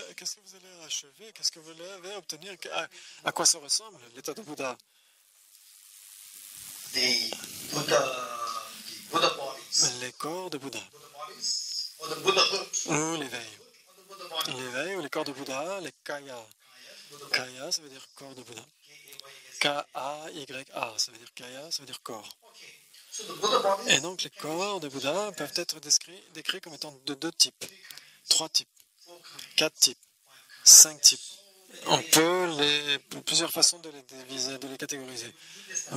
achever? Qu'est-ce que vous allez obtenir? À quoi ça ressemble l'état de Bouddha? the Buddha bodies, Les corps de Bouddha, Buddha bodies, or the Buddhahood, ou l'éveil. or the Buddha body, L'éveil ou les corps de Bouddha, les kaya. Buddha body, Kaya, ça veut dire corps de Bouddha. K-A-Y-S. K-A-Y-A, ça veut dire kaya, ça veut dire corps. Okay. So the Buddha bodies, Et donc les corps de Bouddha peuvent être décrits comme étant de deux types, trois types, 4 kinds, 4 types, 5 types. On peut plusieurs façons de les diviser, de les catégoriser.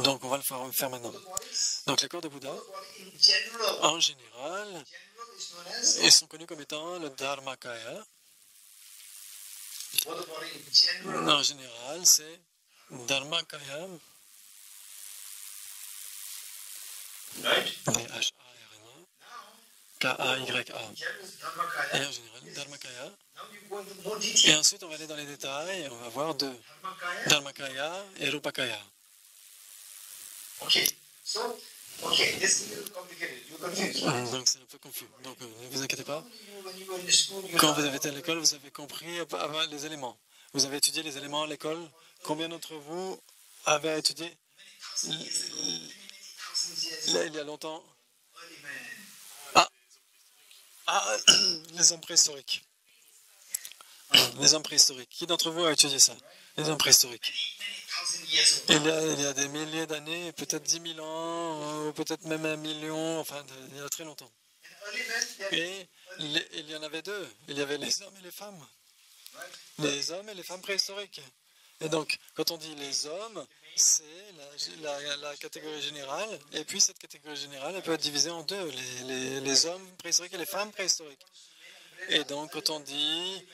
Donc on va le faire maintenant. bodies, Donc les corps de Bouddha, body in general, en général, is known as ils sont connus comme étant le Dharmakaya. Buddha body in general. En général, c'est Dharmakaya, Right? D-H-A-R-M-A, Now, K-A-Y-A. general is Et Dharmakaya. en général, Dharmakaya. Now you go into more Et detail. ensuite, on va aller dans les détails et on va voir deux, Dharmakaya. Dharmakaya et Rupakaya. Okay. So, okay, this is a little complicated. You're confused. Right? Donc c'est un peu confus. Donc ne vous inquiétez pas. When you were in the school, you Quand vous avez été à l'école, vous avez compris les éléments. Vous avez étudié les éléments à l'école. Combien d'entre vous avez étudié là, il y a longtemps? early man. Ah, les hommes préhistoriques. Les hommes préhistoriques. Qui d'entre vous a étudié ça? Les hommes préhistoriques. Many thousand years ago. Il y a des milliers d'années, peut-être 10 000 ans, ou peut-être même 1 million, enfin, il y a très longtemps. And early men, they're Et il y en avait deux. Il y avait les hommes et les femmes. right. Les hommes et les femmes préhistoriques. Et donc, quand on dit les hommes, c'est la catégorie générale. Et puis, cette catégorie générale, elle peut être divisée en deux, les hommes préhistoriques et les femmes préhistoriques. Et donc, quand on dit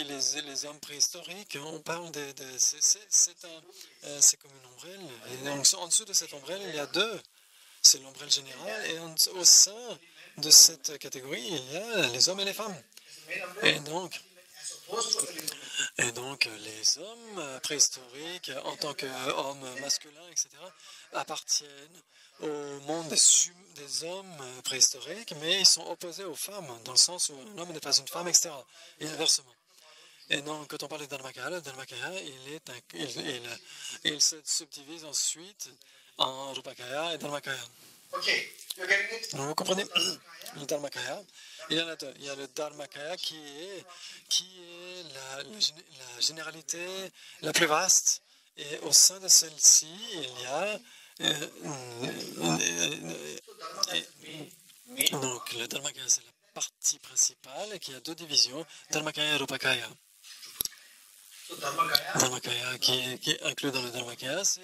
les hommes préhistoriques, on parle c'est comme une ombrelle. Et donc, en dessous de cette ombrelle, il y a deux. C'est l'ombrelle générale. Et au sein de cette catégorie, il y a les hommes et les femmes. Et donc, As opposed to early men. Et donc, les hommes préhistoriques, en tant qu'hommes masculins, etc., appartiennent au monde des hommes préhistoriques, mais ils sont opposés aux femmes, dans le sens où un homme n'est pas une femme, etc., et inversement. Et donc, quand on parle de Dharmakaya, le Dharmakaya, il se subdivise ensuite en Rupakaya et Dharmakaya. Okay, you're getting it? Donc, vous comprenez? Le Dharmakaya, il y en a deux. Il y a le Dharmakaya qui est la généralité la plus vaste. Et au sein de celle-ci, il y a donc le Dharmakaya, c'est la partie principale et qui a deux divisions, Dharmakaya et Rupakaya. So Dharmakaya, Dharmakaya qui est inclus dans le Dharmakaya, c'est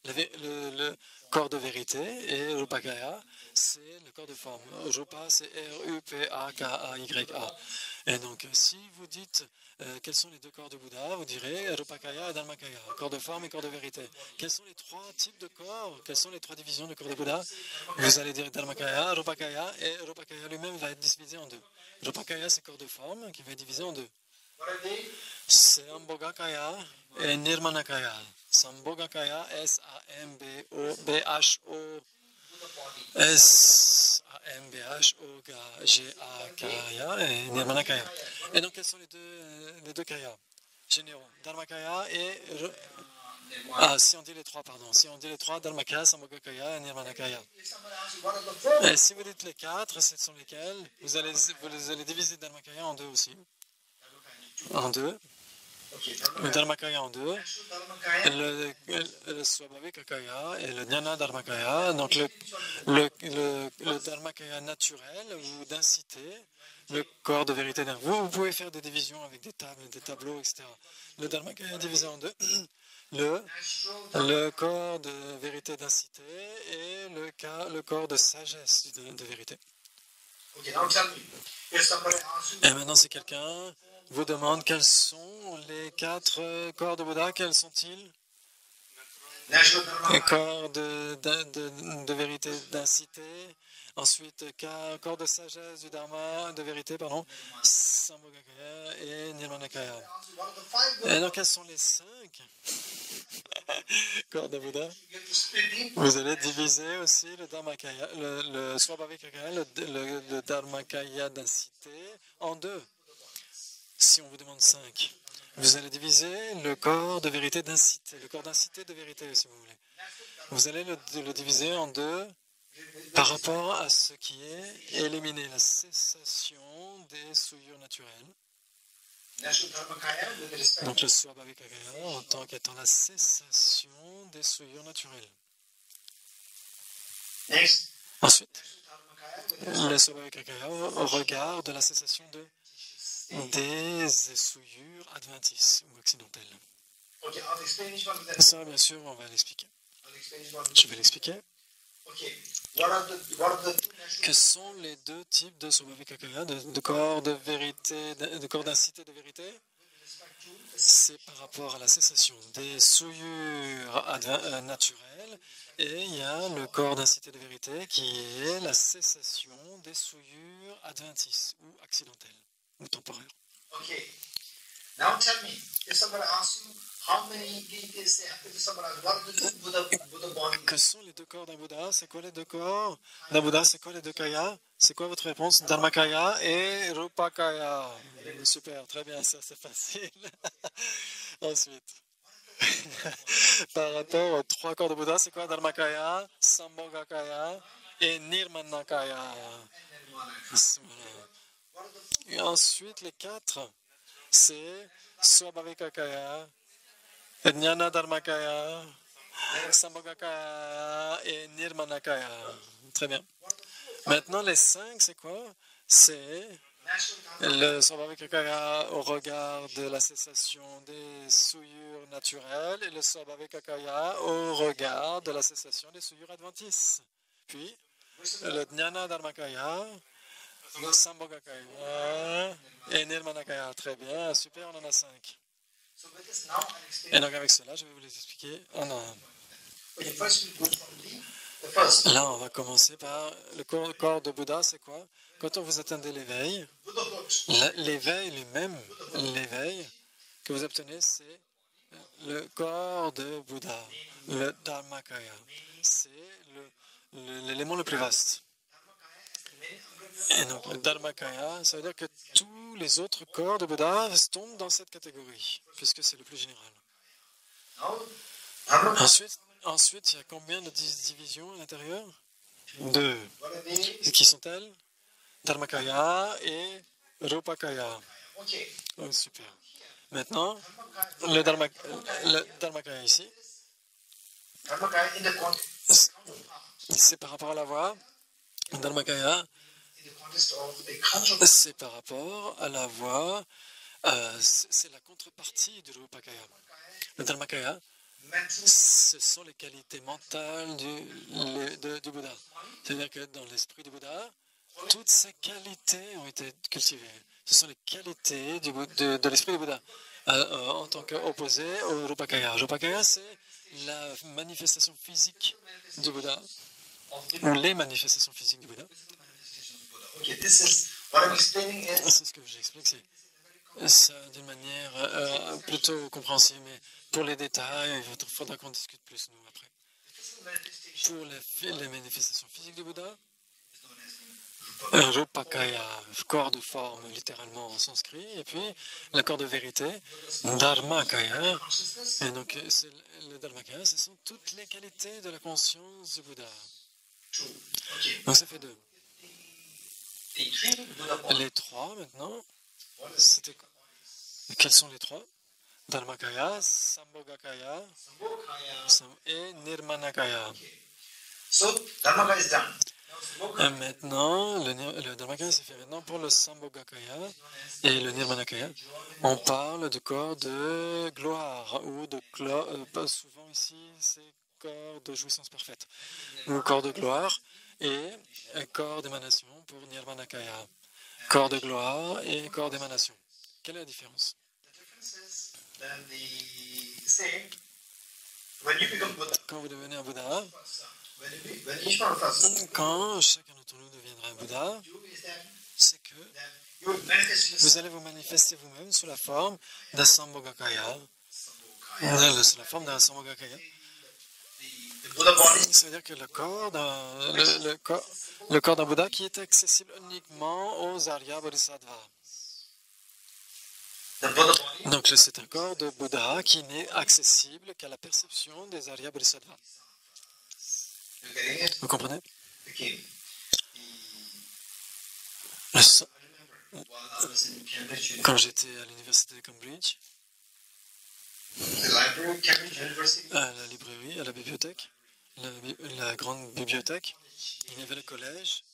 le corps de vérité, et Rupakaya, c'est le corps de forme. Rupa, c'est R-U-P-A-K-A-Y-A. Et donc, si vous dites quels sont les deux corps de Bouddha, vous direz Rupakaya et Dharmakaya, corps de forme et corps de vérité. Quels sont les trois types de corps? Quelles sont les trois divisions du corps de Bouddha? Vous allez dire Dharmakaya, Rupakaya, et Rupakaya lui-même va être divisé en deux. Rupakaya, c'est corps de forme qui va être divisé en deux. what are they? Sambhogakaya et Nirmanakaya. Sambhogakaya, S-A-M-B-O-B-H-O-G-A-K-A-Y-A et Nirmanakaya. Et donc, quels sont les deux kayas généraux? Dharmakaya et... si on dit les trois, pardon. Si on dit les trois, Dharmakaya, Sambhogakaya et Nirmanakaya. If someone asks you what are the four, Et si vous dites les quatre, ce sont lesquels? Vous allez diviser Dharmakaya en deux aussi. En deux. Okay, le Dharmakaya en deux, National Dharmakaya. le Swabhavikakaya et le Jnana Dharmakaya. Donc le Dharmakaya naturel ou densité, le corps de vérité d'un. Vous pouvez faire des divisions avec des tables, des tableaux, etc. Le Dharmakaya est divisé en deux. Le corps de vérité densité et le corps de sagesse de vérité. Okay, now tell me, if somebody asks you, Et maintenant, si quelqu'un vous demande quels sont les 4 corps de Bouddha, quels sont-ils? National Un Dharmakaya, corps de vérité densité, ensuite corps de sagesse du Dharma, de vérité, pardon, Sambhogakaya et Nirmanakaya. ask you, what are the 5 Et donc, quels sont les 5 corps de Bouddha? you get to split in? Vous allez diviser aussi le Dharmakaya, le Swabhavikakaya, le Dharmakaya densité en 2. Si on vous demande 5, vous allez diviser le corps de vérité densité, le corps densité de vérité, si vous voulez. Vous allez le diviser en 2 par rapport à ce qui est éliminé, la cessation des souillures naturelles. National Dharmakaya with respect Donc le Swabhavikakaya en tant qu'étant la cessation des souillures naturelles. next. Ensuite, National Dharmakaya with le Swabhavikakaya au regard de la cessation des souillures adventices ou accidentelles. Okay, I'll explain each one of them. Ça, bien sûr, on va l'expliquer. I'll explain each one. Je vais l'expliquer. Okay, what are the two national? Que sont les 2 types de Swabhavikakaya, de corps de vérité, de corps densité de vérité? C'est par rapport à la cessation des souillures naturelles, et il y a le corps densité de vérité qui est la cessation des souillures adventices ou accidentelles ou temporaires. Okay. Now tell me, if somebody asks you how many deities, if somebody asks, what are the two Buddha bodies? Que sont les 2 corps d'un Bouddha? C'est quoi les 2 corps d'un Bouddha? C'est quoi les 2 kayas? C'est quoi votre réponse? Dharmakaya et Rupakaya. Super, très bien, ça c'est facile. Ensuite, par rapport aux 3 corps de Bouddha, c'est quoi Dharmakaya, Sambhogakaya et Nirmanakaya? Voilà. Et ensuite, les 4, c'est Swabhavikakaya, Jnana Dharmakaya, Sambhogakaya et Nirmanakaya. Très bien. Maintenant, les 5, c'est quoi? C'est le Swabhavikakaya au regard de la cessation des souillures naturelles et le Swabhavikakaya au regard de la cessation des souillures adventices. Puis, le Jnana Dharmakaya, le Sambhogakaya et Nirmanakaya. Très bien, super, on en a 5. So with this now, I'll explain. Et donc avec cela, je vais vous les expliquer en un. Okay, first we go from the first. Là, on va commencer par le corps de Bouddha, c'est quoi? Quand vous atteindez l'éveil, Buddhahood. l'éveil lui-même, l'éveil que vous obtenez, c'est le corps de Bouddha, le Dharmakaya. C'est l'élément le plus vaste. Et donc, le Dharmakaya, ça veut dire que tous les autres corps de Bouddha tombent dans cette catégorie, puisque c'est le plus général. Now, Dharmakaya, Ensuite, il y a combien de divisions à l'intérieur? 2. what are they? Qui sont-elles? Dharmakaya et Rupakaya. Okay. Oh, super. Maintenant, le Dharmakaya ici, Dharmakaya in the context c'est par rapport à la voix. Le Dharmakaya, in the context of the counterpart. c'est par rapport à la voix. C'est la contrepartie du Rupakaya. Le Dharmakaya, Mental, ce sont les qualités mentales du Bouddha. C'est-à-dire que dans l'esprit du Bouddha, toutes ces qualités ont été cultivées. Ce sont les qualités de l'esprit du Bouddha en tant qu'opposé au Rupakaya. Rupakaya, c'est la manifestation physique du Bouddha, ou les manifestations physiques du Bouddha. okay, this is what I'm explaining is C'est ce que j'explique, c'est d'une manière plutôt compréhensible, mais pour les détails, il faudra qu'on discute plus, nous, après. Pour les manifestations physiques du Bouddha, Rupakaya, corps de forme, littéralement en sanskrit, et puis le corps de vérité, Dharmakaya. consciousness. Et donc, le Dharmakaya, ce sont toutes les qualités de la conscience du Bouddha. True. Okay. Donc, ça fait 2. The three Buddha bodies. Les 3, maintenant, What is c'était quoi? Quels sont les 3? Dharmakaya, Sambhogakaya Sambhogakaya. et Nirmanakaya. So Dharmakaya is done. Et maintenant, le Dharmakaya c'est fait. Maintenant, pour le Sambhogakaya et le Nirmanakaya, on parle du corps de gloire ou de pas souvent ici, c'est corps de jouissance parfaite ou corps de gloire et corps d'émanation pour Nirmanakaya. Corps de gloire et corps d'émanation. Quelle est la différence? Quand vous devenez un Bouddha, quand chacun d'entre nous deviendra un Bouddha, c'est que vous allez vous manifester vous-même sous la forme d'un Sambhogakaya. Sous la forme d'un Sambhogakaya. Ça veut dire que le corps d'un Bouddha qui est accessible uniquement aux Arya Bodhisattvas. Donc c'est un corps de Bouddha qui n'est accessible qu'à la perception des Arya Bodhisattvas. Vous comprenez? Quand j'étais à l'université de Cambridge, à la librairie, à la bibliothèque, la grande bibliothèque, il y avait le collège.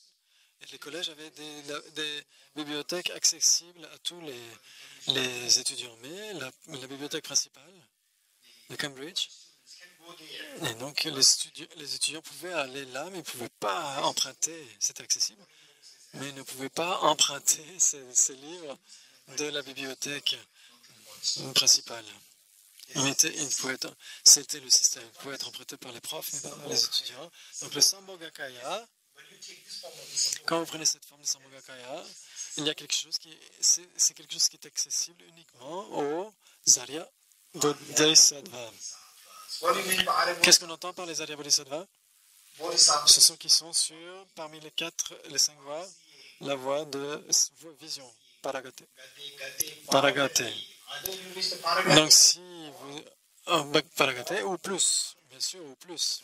Et les collèges avaient des bibliothèques accessibles à tous les étudiants. Mais la bibliothèque principale de Cambridge, et donc les étudiants pouvaient aller là, mais ils ne pouvaient pas emprunter, c'était accessible, mais ils ne pouvaient pas emprunter ces livres de la bibliothèque principale. C'était le système, il pouvait être emprunté par les profs, mais pas par les étudiants. Donc le Sambhogakaya, quand vous prenez cette forme de Sambhogakaya, il y a quelque chose c'est quelque chose qui est accessible uniquement aux Arya Bodhisattvas. Qu'est-ce qu'on entend par les Arya Bodhisattvas? Ce sont qui sont parmi les 5 voies, la voie de vision, Paragate. Donc si vous... Paragate ou plus, bien sûr, ou plus.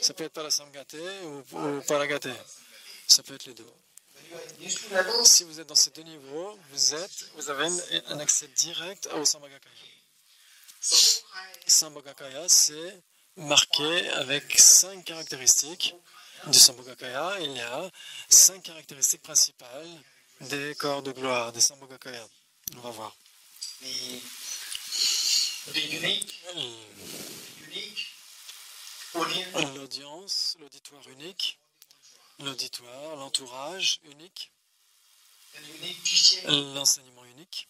Ça peut être Parasamgate ou Paragate. Ça peut être les deux. Si vous êtes dans ces deux niveaux, vous avez un accès direct au Sambhogakaya. Sambhogakaya, c'est marqué avec 5 caractéristiques du Sambhogakaya. Il y a 5 caractéristiques principales des corps de gloire, des Sambhogakaya. On va voir. L'audience, l'auditoire unique, l'entourage unique, l'enseignement unique,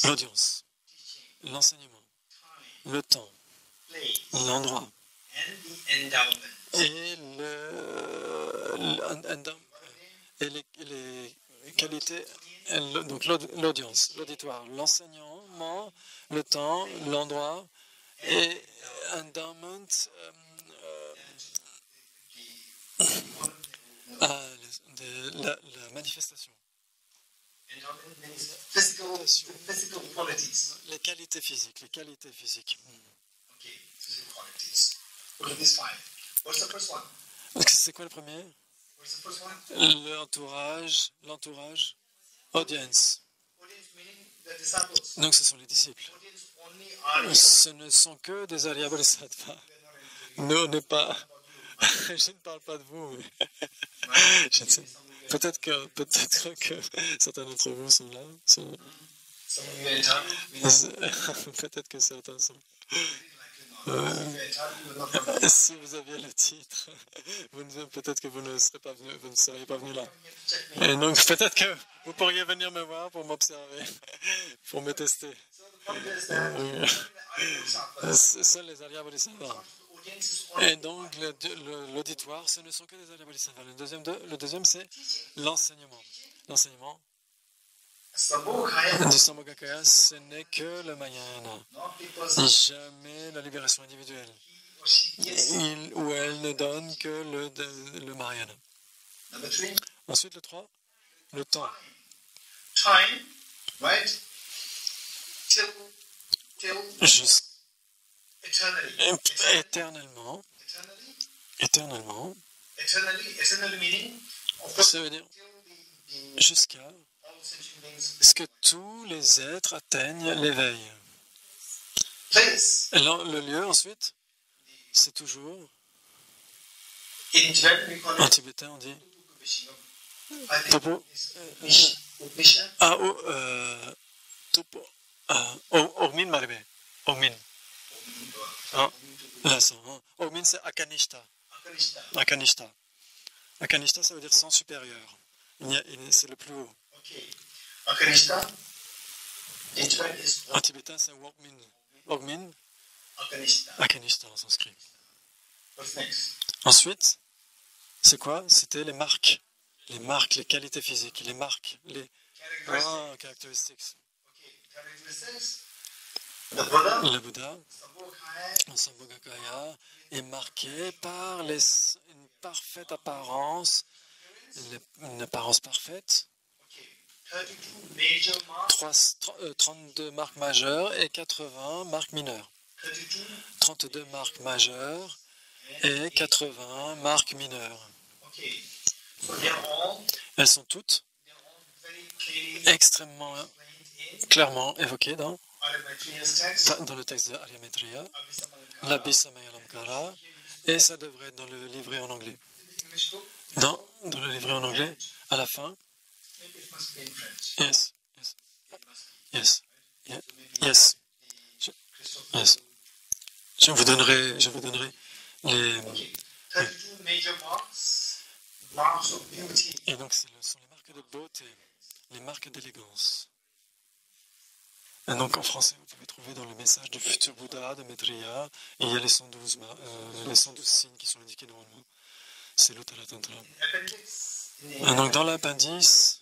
l'audience, l'enseignement, le temps, l'endroit et les qualités, donc l'audience, l'auditoire, l'enseignement, le temps, l'endroit et endowment, la manifestation. Les qualités physiques, C'est quoi le premier? L'entourage, audience. Donc ce sont les disciples. Ce ne sont que des Arya Bodhisattvas. Nous, on n'est pas... Je ne parle pas de vous, mais... Peut-être que certains d'entre vous sont là. Peut-être que certains sont... Si vous aviez le titre, peut-être que vous ne seriez pas venu là. Et donc peut-être que vous pourriez venir me voir pour m'observer, pour me tester. Seuls les Arya Bodhisattvas. Et donc l'auditoire, ce ne sont que des Arya Bodhisattvas. Le deuxième, c'est l'enseignement. L'enseignement du Sambhogakaya, ce n'est que le Mahayana. Jamais la libération individuelle. Il ou elle ne donne que le Mahayana. Ensuite, le 3, le temps. Éternellement. Ça veut dire jusqu'à sentient beings Est-ce que tous les êtres atteignent l'éveil? place. Alors, le lieu, ensuite, c'est toujours, In Tibetan, we call en it tibétain, on dit Vishnu. I think Topo. it's Upnisha. Ah, Topo. Ogmin Marbe. Ogmin. Hein? Là, ça. Hein? Ogmin, c'est Akanishta. Akanishta. Akanishta. Akanishta, ça veut dire sans supérieur. C'est le plus haut. Okay. Akanishta. In Tibetan is En tibétain, c'est Wogmin. Wogmin, Akanishta. Akanishta en sanskrit. What's next? Ensuite, c'est quoi? C'était les marques, les qualités physiques, les marques, les Characteristics. characteristics. Okay. Characteristics. The Buddha, Le Bouddha, Sambhogakaya, en Sambhogakaya, est marqué par une parfaite apparence, une apparence parfaite, okay. 32 major marks, 32 marques majeures et 80 marques mineures. 32, 32 marques majeures et 80 marques mineures. okay. So Elles sont toutes they're all very clearly extrêmement explained in clairement évoquées dans Aryabhatia's text, le texte de Aryametriya, Abhisamalankara. l'Abhisamayalamkara, et ça devrait être dans le livret en anglais. The English book, Dans le livret en anglais, à la fin, maybe it must be in French. yes, yes, It must be. yes, So maybe yes, the Christopher. yes. Je vous donnerai les... Okay. 32 major marks of beauty. Et donc, ce sont les marques de beauté, les marques d'élégance. Et donc, en français, vous pouvez trouver dans le message du futur Bouddha de Maitreya, il y a les 112 signes qui sont indiqués normalement. C'est l'Uttara Tantra. Appendix. In Et the donc, dans l'appendice,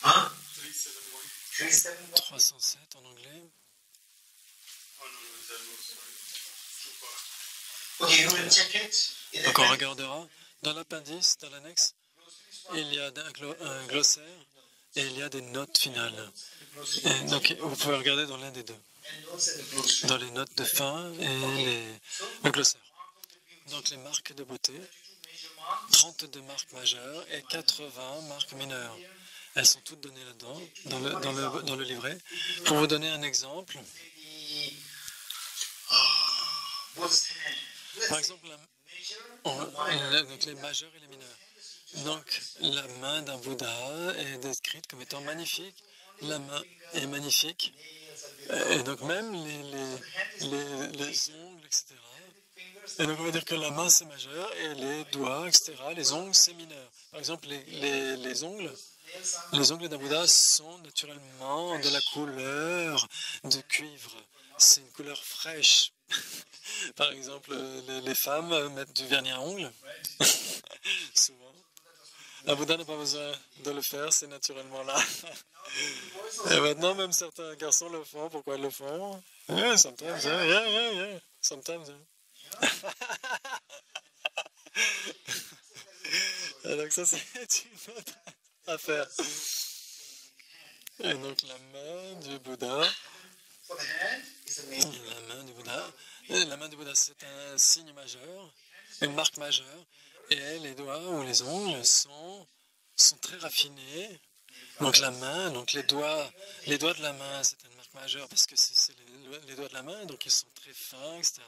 huh? 37 marks. 307 en anglais. Okay, you will check it. In the Donc, on appendix. regardera. Dans l'appendice, dans l'annexe, il y a un glossaire et il y a des notes finales. Et donc, vous pouvez regarder dans l'un des deux. And notes and the glossary. Dans les notes de fin et le glossaire. Donc les marques de beauté, 32 major marks. 32 marques majeures et 80 marques mineures. Elles sont toutes données là-dedans, dans le livret. Pour vous donner un exemple, The Buddha's hand. par exemple, donc les majeurs et les mineurs. Donc la main d'un Bouddha est décrite comme étant magnifique. La main est magnifique. Et donc même les ongles, etc. Et donc on va dire que la main c'est majeur et les doigts, etc., les ongles c'est mineur. Par exemple, les ongles d'un Bouddha sont naturellement de la couleur de cuivre. C'est une couleur fraîche. Par exemple, les femmes mettent du vernis à ongles, souvent. Un Bouddha n'a pas besoin de le faire, c'est naturellement là. Et maintenant, même certains garçons le font. Pourquoi ils le font? Yeah, sometimes, yeah. Sometimes, yeah. Et donc ça, c'est une autre affaire. Et donc la main du Bouddha, For the hand is a main. la main du Bouddha, c'est un signe majeur, une marque majeure, et les doigts ou les ongles sont très raffinés. Donc la main, donc les doigts de la main, c'est une marque majeure parce que c'est les doigts de la main, donc ils sont très fins, etc.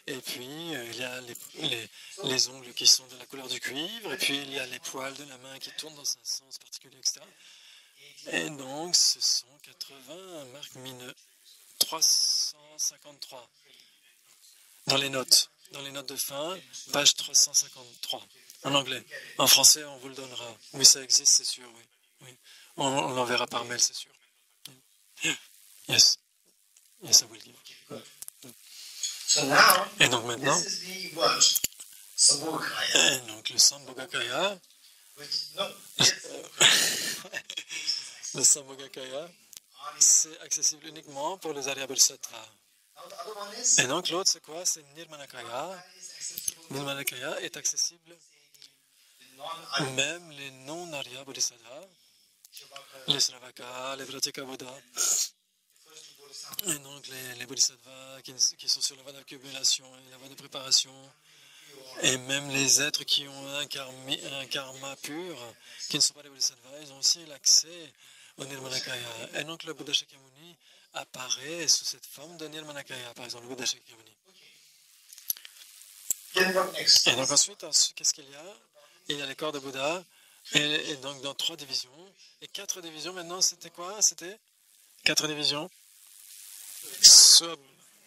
Et puis il y a les ongles qui sont de la couleur du cuivre, et puis il y a les poils de la main qui tournent dans un sens particulier, etc. Et donc ce sont 80 marques mineures, 353 dans les notes de fin, page 353 en anglais. En français, on vous le donnera. Oui, ça existe, c'est sûr, oui. On l'enverra par mail, c'est sûr. Yes, I will give. So now, Et donc maintenant, this is the word, Sambhogakaya. et donc le Sambhogakaya, Which, no, yes, le Sambhogakaya, c'est accessible uniquement pour les Arya Bodhisattva. Now the other one is Et donc l'autre, c'est quoi? C'est Nirmanakaya. Nirmanakaya est accessible the non-Arya même les non-Arya Bodhisattva, les Sravaka, les Vratika Buddha. first to Bodhisattva. Et donc les Bodhisattvas qui sont sur la voie d'accumulation et la voie de préparation, et même les êtres qui ont un karma pur, qui ne sont pas des Bodhisattvas, ils ont aussi l'accès au Nirmanakaya. Et donc le Bouddha Shakyamuni apparaît sous cette forme de Nirmanakaya, par exemple le Bouddha Shakyamuni. Then what next? Et donc ensuite, qu'est-ce qu'il y a? Il y a les corps de Bouddha, et donc dans 3 divisions, et 4 divisions maintenant, c'était quoi? C'était 4 divisions. Soit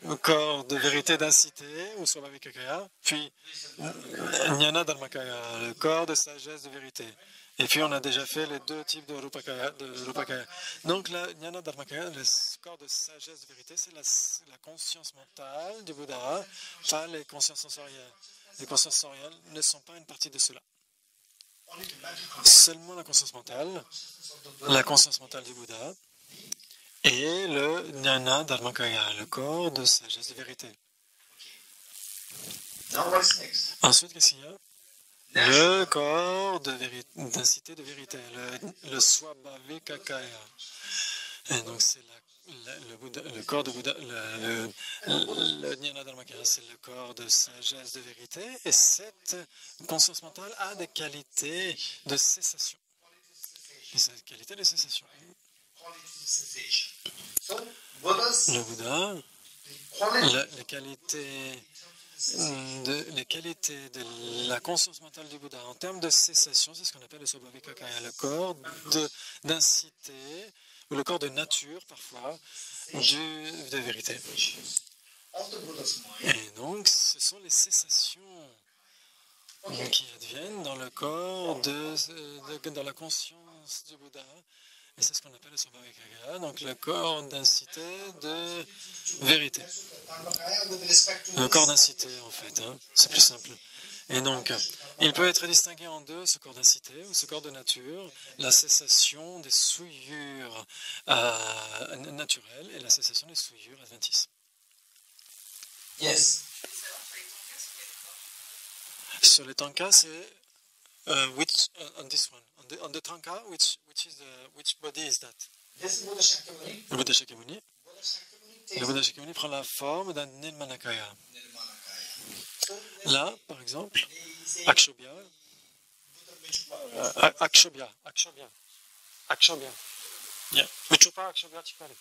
le corps de vérité densité, ou soit Bhavikakaya, puis Jnana Dharmakaya, le corps de sagesse de vérité. Et puis on a déjà fait les 2 types de Rupakaya. Donc la Jnana Dharmakaya, le corps de sagesse de vérité, c'est la conscience mentale du Bouddha, pas les consciences sensorielles. Les consciences sensorielles ne sont pas une partie de cela. Only the mental Seulement la conscience mentale du Bouddha, et le Jnana Dharmakaya, le corps de sagesse de vérité. Now what's next? Ensuite, qu'est-ce qu'il y a? Le corps de densité de vérité, le Swabhavikakaya. Et donc, c'est le corps de Bouddha, le Jnana Dharmakaya, c'est le corps de sagesse de vérité. Et cette conscience mentale a des qualités de cessation. Et cette qualité de cessation. Quality cessation. So Buddha's Le Bouddha, the quality les qualités de la conscience mentale du Bouddha en termes de cessation, c'est ce qu'on appelle le Swabhavikakaya, le corps de densité, ou le corps de nature parfois, de vérité. of the Buddha's mind Et donc, ce sont les cessations qui adviennent dans le corps, dans la conscience du Bouddha. Et c'est ce qu'on appelle le Swabhavikakaya, donc le corps densité de vérité. Dharmakaya with respect to Le corps densité, en fait, hein, c'est plus simple. Et donc, il peut être distingué en 2, ce corps densité ou ce corps de nature, la cessation des souillures naturelles et la cessation des souillures adventices. yes. Sur les tankas, c'est on this one, on the tanka, which body is that? This is Buddha Shakyamuni. Le Bouddha Shakyamuni. Buddha Shakyamuni Le takes Bouddha Shakyamuni prend la forme d'un Nirmanakaya. Nirmanakaya. So Là, par exemple, they say Akshobhya, Buddha Michupa. Akshobhya. Yeah. Michupa, Akshobhya, Chikari.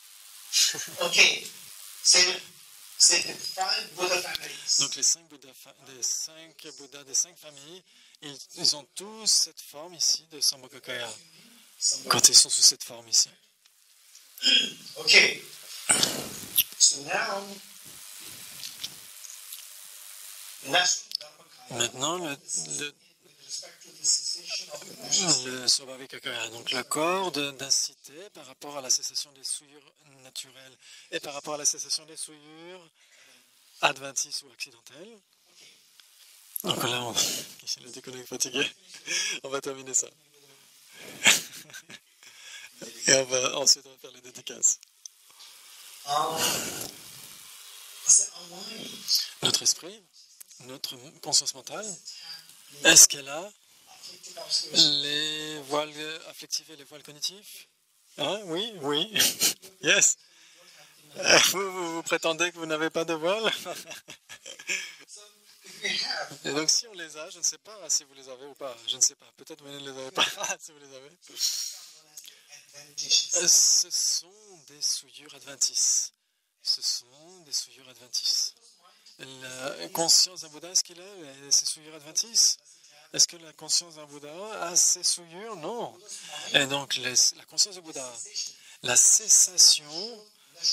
Okay. Say the 5 Buddha families. Donc les 5 Bouddhas des 5 familles, ils ont tous cette forme ici de Sambhogakaya, quand ils sont sous cette forme ici. Okay. So now, National Dharmakaya Maintenant, with respect to the cessation of the national le Swabhavikakaya, donc le corps densité par rapport à la cessation des souillures naturelles et par rapport à la cessation des souillures adventices ou accidentelles. Donc là, ici le déconne est fatigué, on va terminer ça. Et ensuite on va faire les dédicaces. c'est un mind. Notre esprit, notre conscience mentale, est-ce qu'elle a Afflictive observation. les voiles affectives et les voiles cognitifs? Hein? Oui, oui. Yes. Vous prétendez que vous n'avez pas de voile? So if we have Et donc si on les a, je ne sais pas si vous les avez ou pas. Je ne sais pas. Peut-être vous ne les avez pas si vous les avez. adventitious, Ce sont des souillures adventices. Ce sont des souillures adventices. La conscience d'un Bouddha, est-ce qu'il a ces souillures adventices? Est-ce que la conscience d'un Bouddha a ces souillures? Non. Et donc, la conscience du Bouddha, la cessation,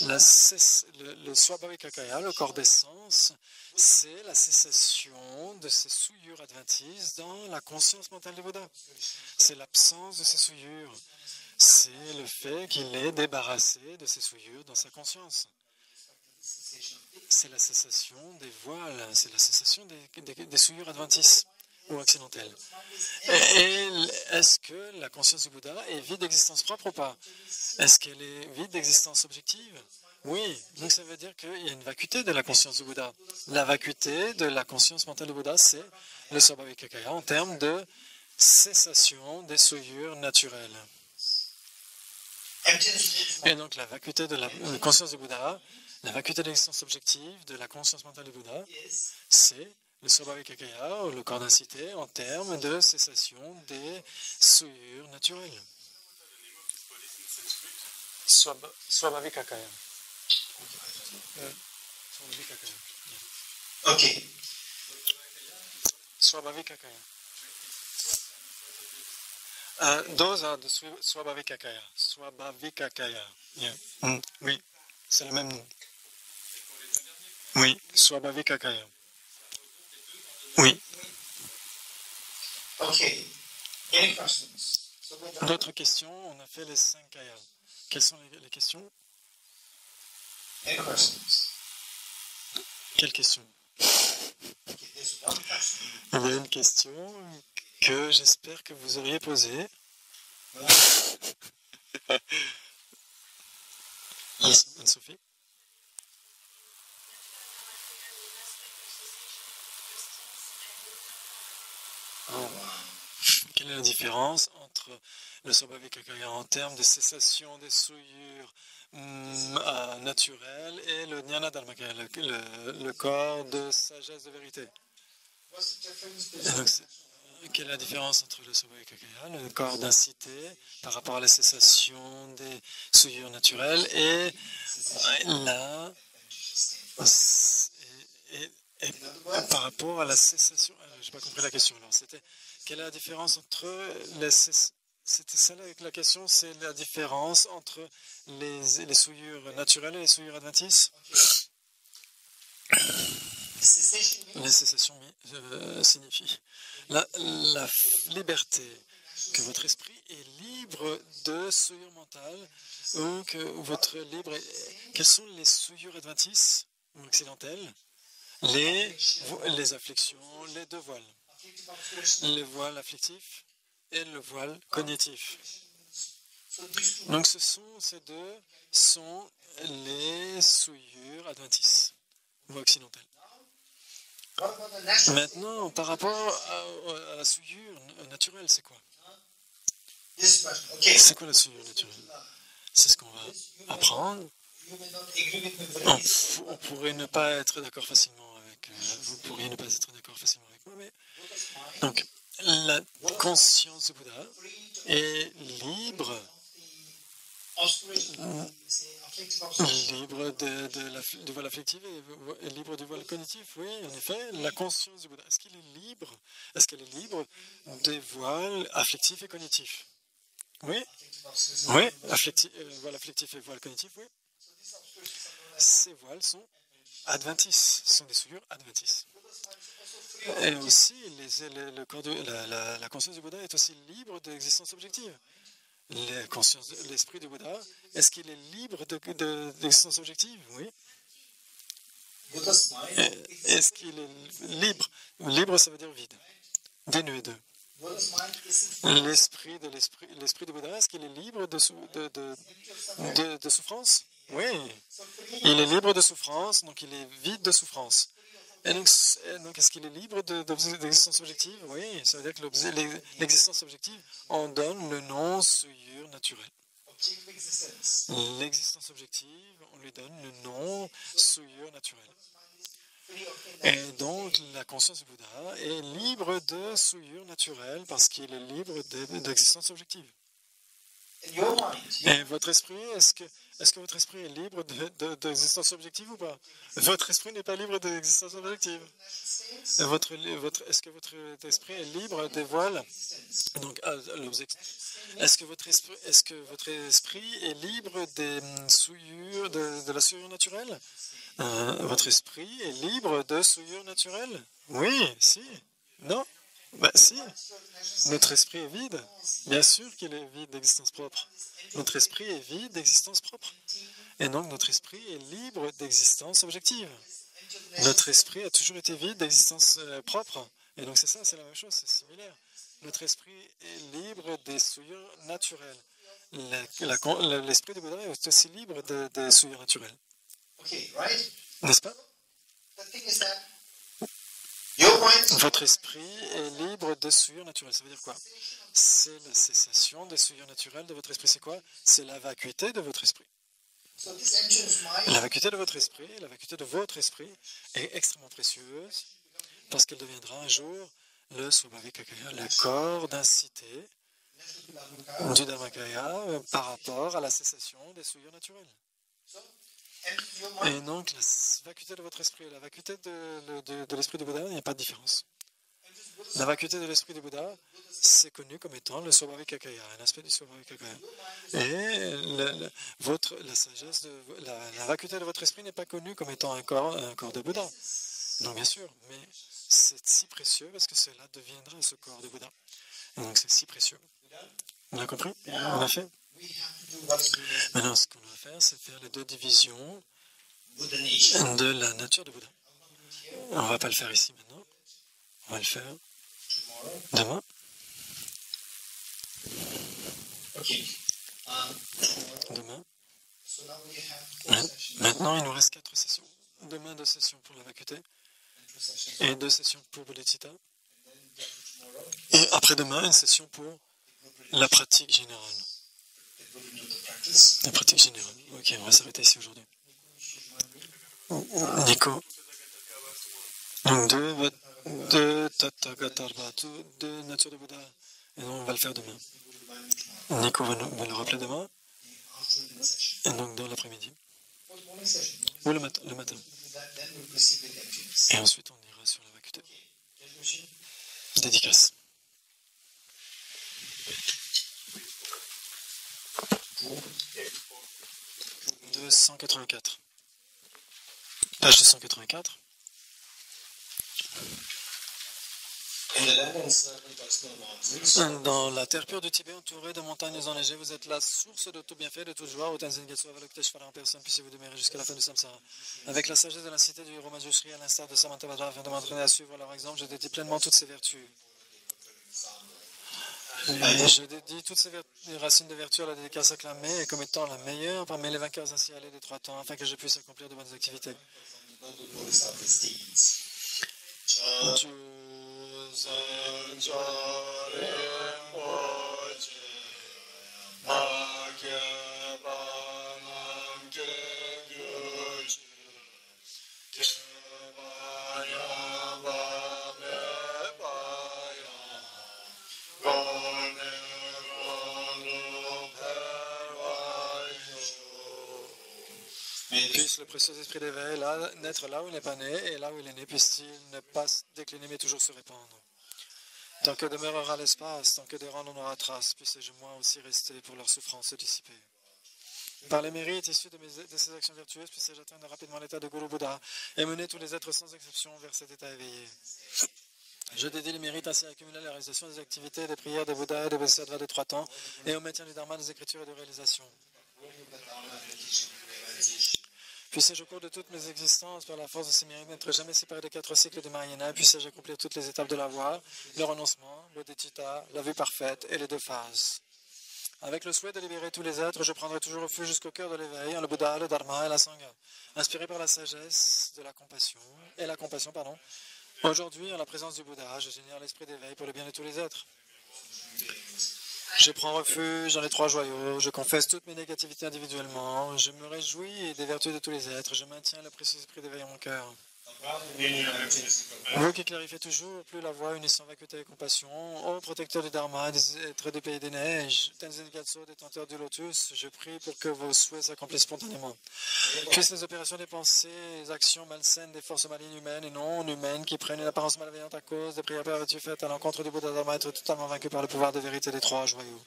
le Swabhavikakaya, le corps d'essence, c'est la cessation de ces souillures adventices dans la conscience mentale du Bouddha. C'est l'absence de ces souillures. C'est le fait qu'il est débarrassé de ces souillures dans sa conscience. C'est la cessation des voiles, c'est la cessation des souillures adventices. ou accidentelle. Et est-ce que la conscience du Bouddha est vide d'existence propre ou pas? Est-ce qu'elle est vide d'existence objective? Oui, donc ça veut dire qu'il y a une vacuité de la conscience du Bouddha. La vacuité de la conscience mentale du Bouddha, c'est le Svabhavikakaya en termes de cessation des souillures naturelles. Et donc la vacuité de la conscience du Bouddha, la vacuité de l'existence objective de la conscience mentale du Bouddha, c'est le Svabhavikakaya, ou le corps d'incité, en termes de cessation des souillures naturelles. Svabhavikakaya. Okay. Svabhavikakaya. Those are the Svabhavikakaya. Svabhavikakaya. Yeah. Oui, c'est le même nom. Oui, Svabhavikakaya. Oui. Okay. Any questions? D'autres questions? On a fait les 5 kayas. Quelles sont les questions? Any questions? Quelle question? Okay, there's one question. Il y a une question que j'espère que vous auriez posée. Anne-Sophie? Quelle est la différence entre le Svabhavikakaya en termes de cessation des souillures naturelles et le Jnana Dharmakaya, le corps de sagesse de vérité? What's the difference Et donc, quelle est la différence entre le Svabhavikakaya, le corps d'incité, par rapport à la cessation des souillures naturelles, et là, et par rapport à la cessation? Je n'ai pas compris la question. Alors, c'était quelle est la différence entre les c'était ça la question, c'est la différence entre les souillures naturelles et les souillures adventices? Les cessations signifient la liberté, que votre esprit est libre de souillures mentales, ou que votre libre quelles sont les souillures adventices ou accidentelles? Les afflictions, les deux voiles. Le voile afflictif et le voile cognitif. Donc ces deux sont les souillures adventices ou accidentelles. Maintenant, par rapport à la souillure naturelle, c'est quoi? C'est quoi la souillure naturelle? C'est ce qu'on va apprendre. On pourrait ne pas être d'accord facilement avec vous pourriez ne pas être d'accord facilement avec moi, mais donc la conscience du Bouddha est libre du voile affectif et libre du voile cognitif. Oui, en effet, la conscience du Bouddha, est-ce qu'elle est libre? Est-ce qu'elle est libre des voiles affectifs et cognitifs? Oui, oui, voile affectif et voile cognitif, oui. Ces voiles sont adventices, sont des souillures adventices. Et aussi, la conscience du Bouddha est aussi libre de l'existence objective. L'esprit du Bouddha, est-ce qu'il est libre d'existence objective? Oui. Est-ce qu'il est libre? Libre, ça veut dire vide, dénué d'eux. L'esprit du Bouddha, est-ce qu'il est libre de souffrance? Oui. Il est libre de souffrance, donc il est vide de souffrance. Et donc est-ce qu'il est libre d'existence objective? Oui, ça veut dire que l'existence objective en donne le nom souillure naturelle. L'existence objective, on lui donne le nom souillure naturelle. Et donc la conscience du Bouddha est libre de souillure naturelle parce qu'il est libre d'existence objective. Et votre esprit, est-ce que votre esprit est libre d'existence objective ou pas? Votre esprit n'est pas libre d'existence objective. Est-ce que votre esprit est libre des voiles? Donc, est-ce que votre esprit est libre des souillures, de la souillure naturelle? Votre esprit est libre de souillure naturelle? Oui, si. Non? Ben si. Notre esprit est vide. Bien sûr qu'il est vide d'existence propre. Notre esprit est vide d'existence propre. Et donc notre esprit est libre d'existence objective. Notre esprit a toujours été vide d'existence propre. Et donc c'est ça, c'est la même chose, c'est similaire. Notre esprit est libre des souillures naturelles. L'esprit du Bouddha est aussi libre des souillures naturelles. Okay, right? N'est-ce pas? The thing is that your mind Votre esprit est libre des souillures naturelles. Ça veut dire quoi? C'est la cessation des souillures naturelles de votre esprit. C'est quoi? C'est la vacuité de votre esprit. so this entrance mind La vacuité de votre esprit, la vacuité de votre esprit est extrêmement précieuse parce qu'elle deviendra un jour le Swabhavikakaya, le corps d'un cité du Dharmakaya par rapport à la cessation des souillures naturelles. and your mind Et donc, la vacuité de votre esprit et la vacuité de l'esprit du Bouddha, il n'y a pas de différence. La vacuité de l'esprit du Bouddha, c'est connu comme étant le Swabhavikakaya, un aspect du Swabhavikakaya. Et la sagesse, la vacuité de votre esprit n'est pas connue comme étant un corps de Bouddha. Donc, bien sûr, mais c'est si précieux parce que cela deviendra ce corps de Bouddha. Et donc, c'est si précieux. On a compris? On a fait? we have to do what's known as Maintenant, ce qu'on va faire, c'est faire les deux divisions Buddha nation. de la nature de Bouddha. On ne va pas le faire ici maintenant. On va le faire Tomorrow. demain. Okay. Tomorrow. Demain. So now we have 2 sessions Maintenant, il nous reste 4 sessions. Demain, 2 sessions pour la vacuité and 2 sessions. et 2 sessions pour Bodhicitta. And then get to tomorrow. Et après-demain, une session pour la pratique générale. It will do the practice. La pratique générale. Ok, on va s'arrêter ici aujourd'hui. Nico. Donc, deux Tathagatarvatu, 2 natures de Bouddha. Et donc, on va le faire demain. Nico va le rappeler demain. Afternoon session. Et donc, dans l'après-midi. Or morning session. Ou le matin. Do that, then we'll proceed with emptiness. Et ensuite, on ira sur la vacuité. Resolution. Dédicace. 284. Page 284. In the land encircled by snow mountains, Dans la terre pure du Tibet, entourée de montagnes enneigées, vous êtes la source de tout bienfait, de toute joie. Au Tenzin Gyatso Avalokiteshvara en personne, puissiez-vous demeurer jusqu'à la fin du samsara. Avec la sagesse de la cité du héros Manjushri, à l'instar de Samantabhadra, afin de m'entraîner à suivre leur exemple, je dédie pleinement toutes ces vertus. Et je dédie toutes ces racines de vertu à la dédicace acclamée et comme étant la meilleure parmi les vainqueurs ainsi allés des 3 temps, afin que je puisse accomplir de bonnes activités. noble bodhisattva's deeds. Puisse le précieux esprit d'éveil naître là où il n'est pas né, et là où il est né, puisse-t-il ne pas décliner, mais toujours se répandre. Tant que demeurera l'espace, tant que des rangs en aura trace, puisse-je moi aussi rester pour leur souffrance se dissiper. Par les mérites issus de ces actions vertueuses, puisse-je atteindre rapidement l'état de Guru Bouddha et mener tous les êtres sans exception vers cet état éveillé. Je dédie les mérites ainsi accumulés à la réalisation des activités, des prières, des Bouddhas et des Bodhisattvas des 3 temps, et au maintien du Dharma, des écritures et de réalisations. Puisse-je au cours de toutes mes existences, par la force de ces mérites, n'être jamais séparé des 4 cycles du Mahayana, puisse-je accomplir toutes les étapes de la voie, le renoncement, bodhicitta, la vue parfaite et les 2 phases. Avec le souhait de libérer tous les êtres, je prendrai toujours refuge jusqu'au cœur de l'éveil, en le Bouddha, le Dharma et la Sangha. Inspiré par la sagesse de la compassion, aujourd'hui, en la présence du Bouddha, je génère l'esprit d'éveil pour le bien de tous les êtres. Je prends refuge dans les 3 joyaux, je confesse toutes mes négativités individuellement, je me réjouis des vertus de tous les êtres, je maintiens le précieux esprit d'éveil en mon cœur. Vous qui clarifiez toujours plus la voie unissant vacuité et compassion, ô protecteur du Dharma, des êtres du pays des neiges, Tenzin Gyatso, détenteur du lotus, je prie pour que vos souhaits s'accomplissent spontanément. Puissent les opérations des pensées, les actions malsaines des forces malignes humaines et non humaines qui prennent une apparence malveillante à cause des prières perverties faites à l'encontre du Bouddha Dharma être totalement vaincues par le pouvoir de vérité des 3 joyaux.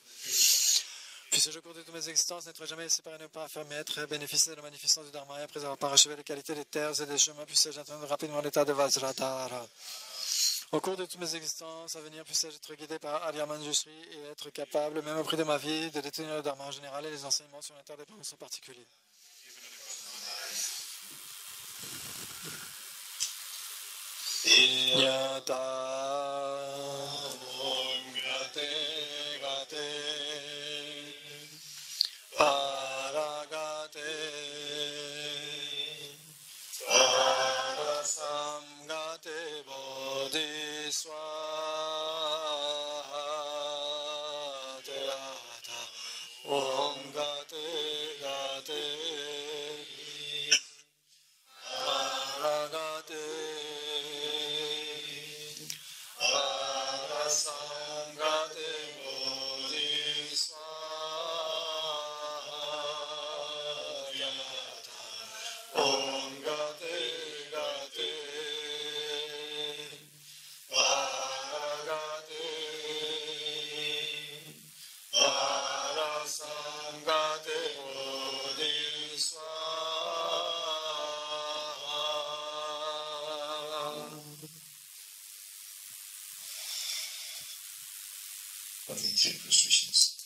Puisse-je au cours de toutes mes existences n'être jamais séparé, ne pas fermer, être bénéficier de la magnificence du Dharma et après avoir parachevé les qualités des terres et des chemins, puisse-je atteindre rapidement l'état de Vajradhara. Au cours de toutes mes existences à venir, puisse-je être guidé par Arya Manjushri et être capable, même au prix de ma vie, de détenir le Dharma en général et les enseignements sur l'interdépendance en particulier. Yata Om Gate Gate Paragate Parasam Gate Bodhiswaha Yata Om Gate Gate Paragate Parasangate Bodhiswaha Yata Om Gate Gate Paragate Parasangate Bodhiswaha. What the two positions.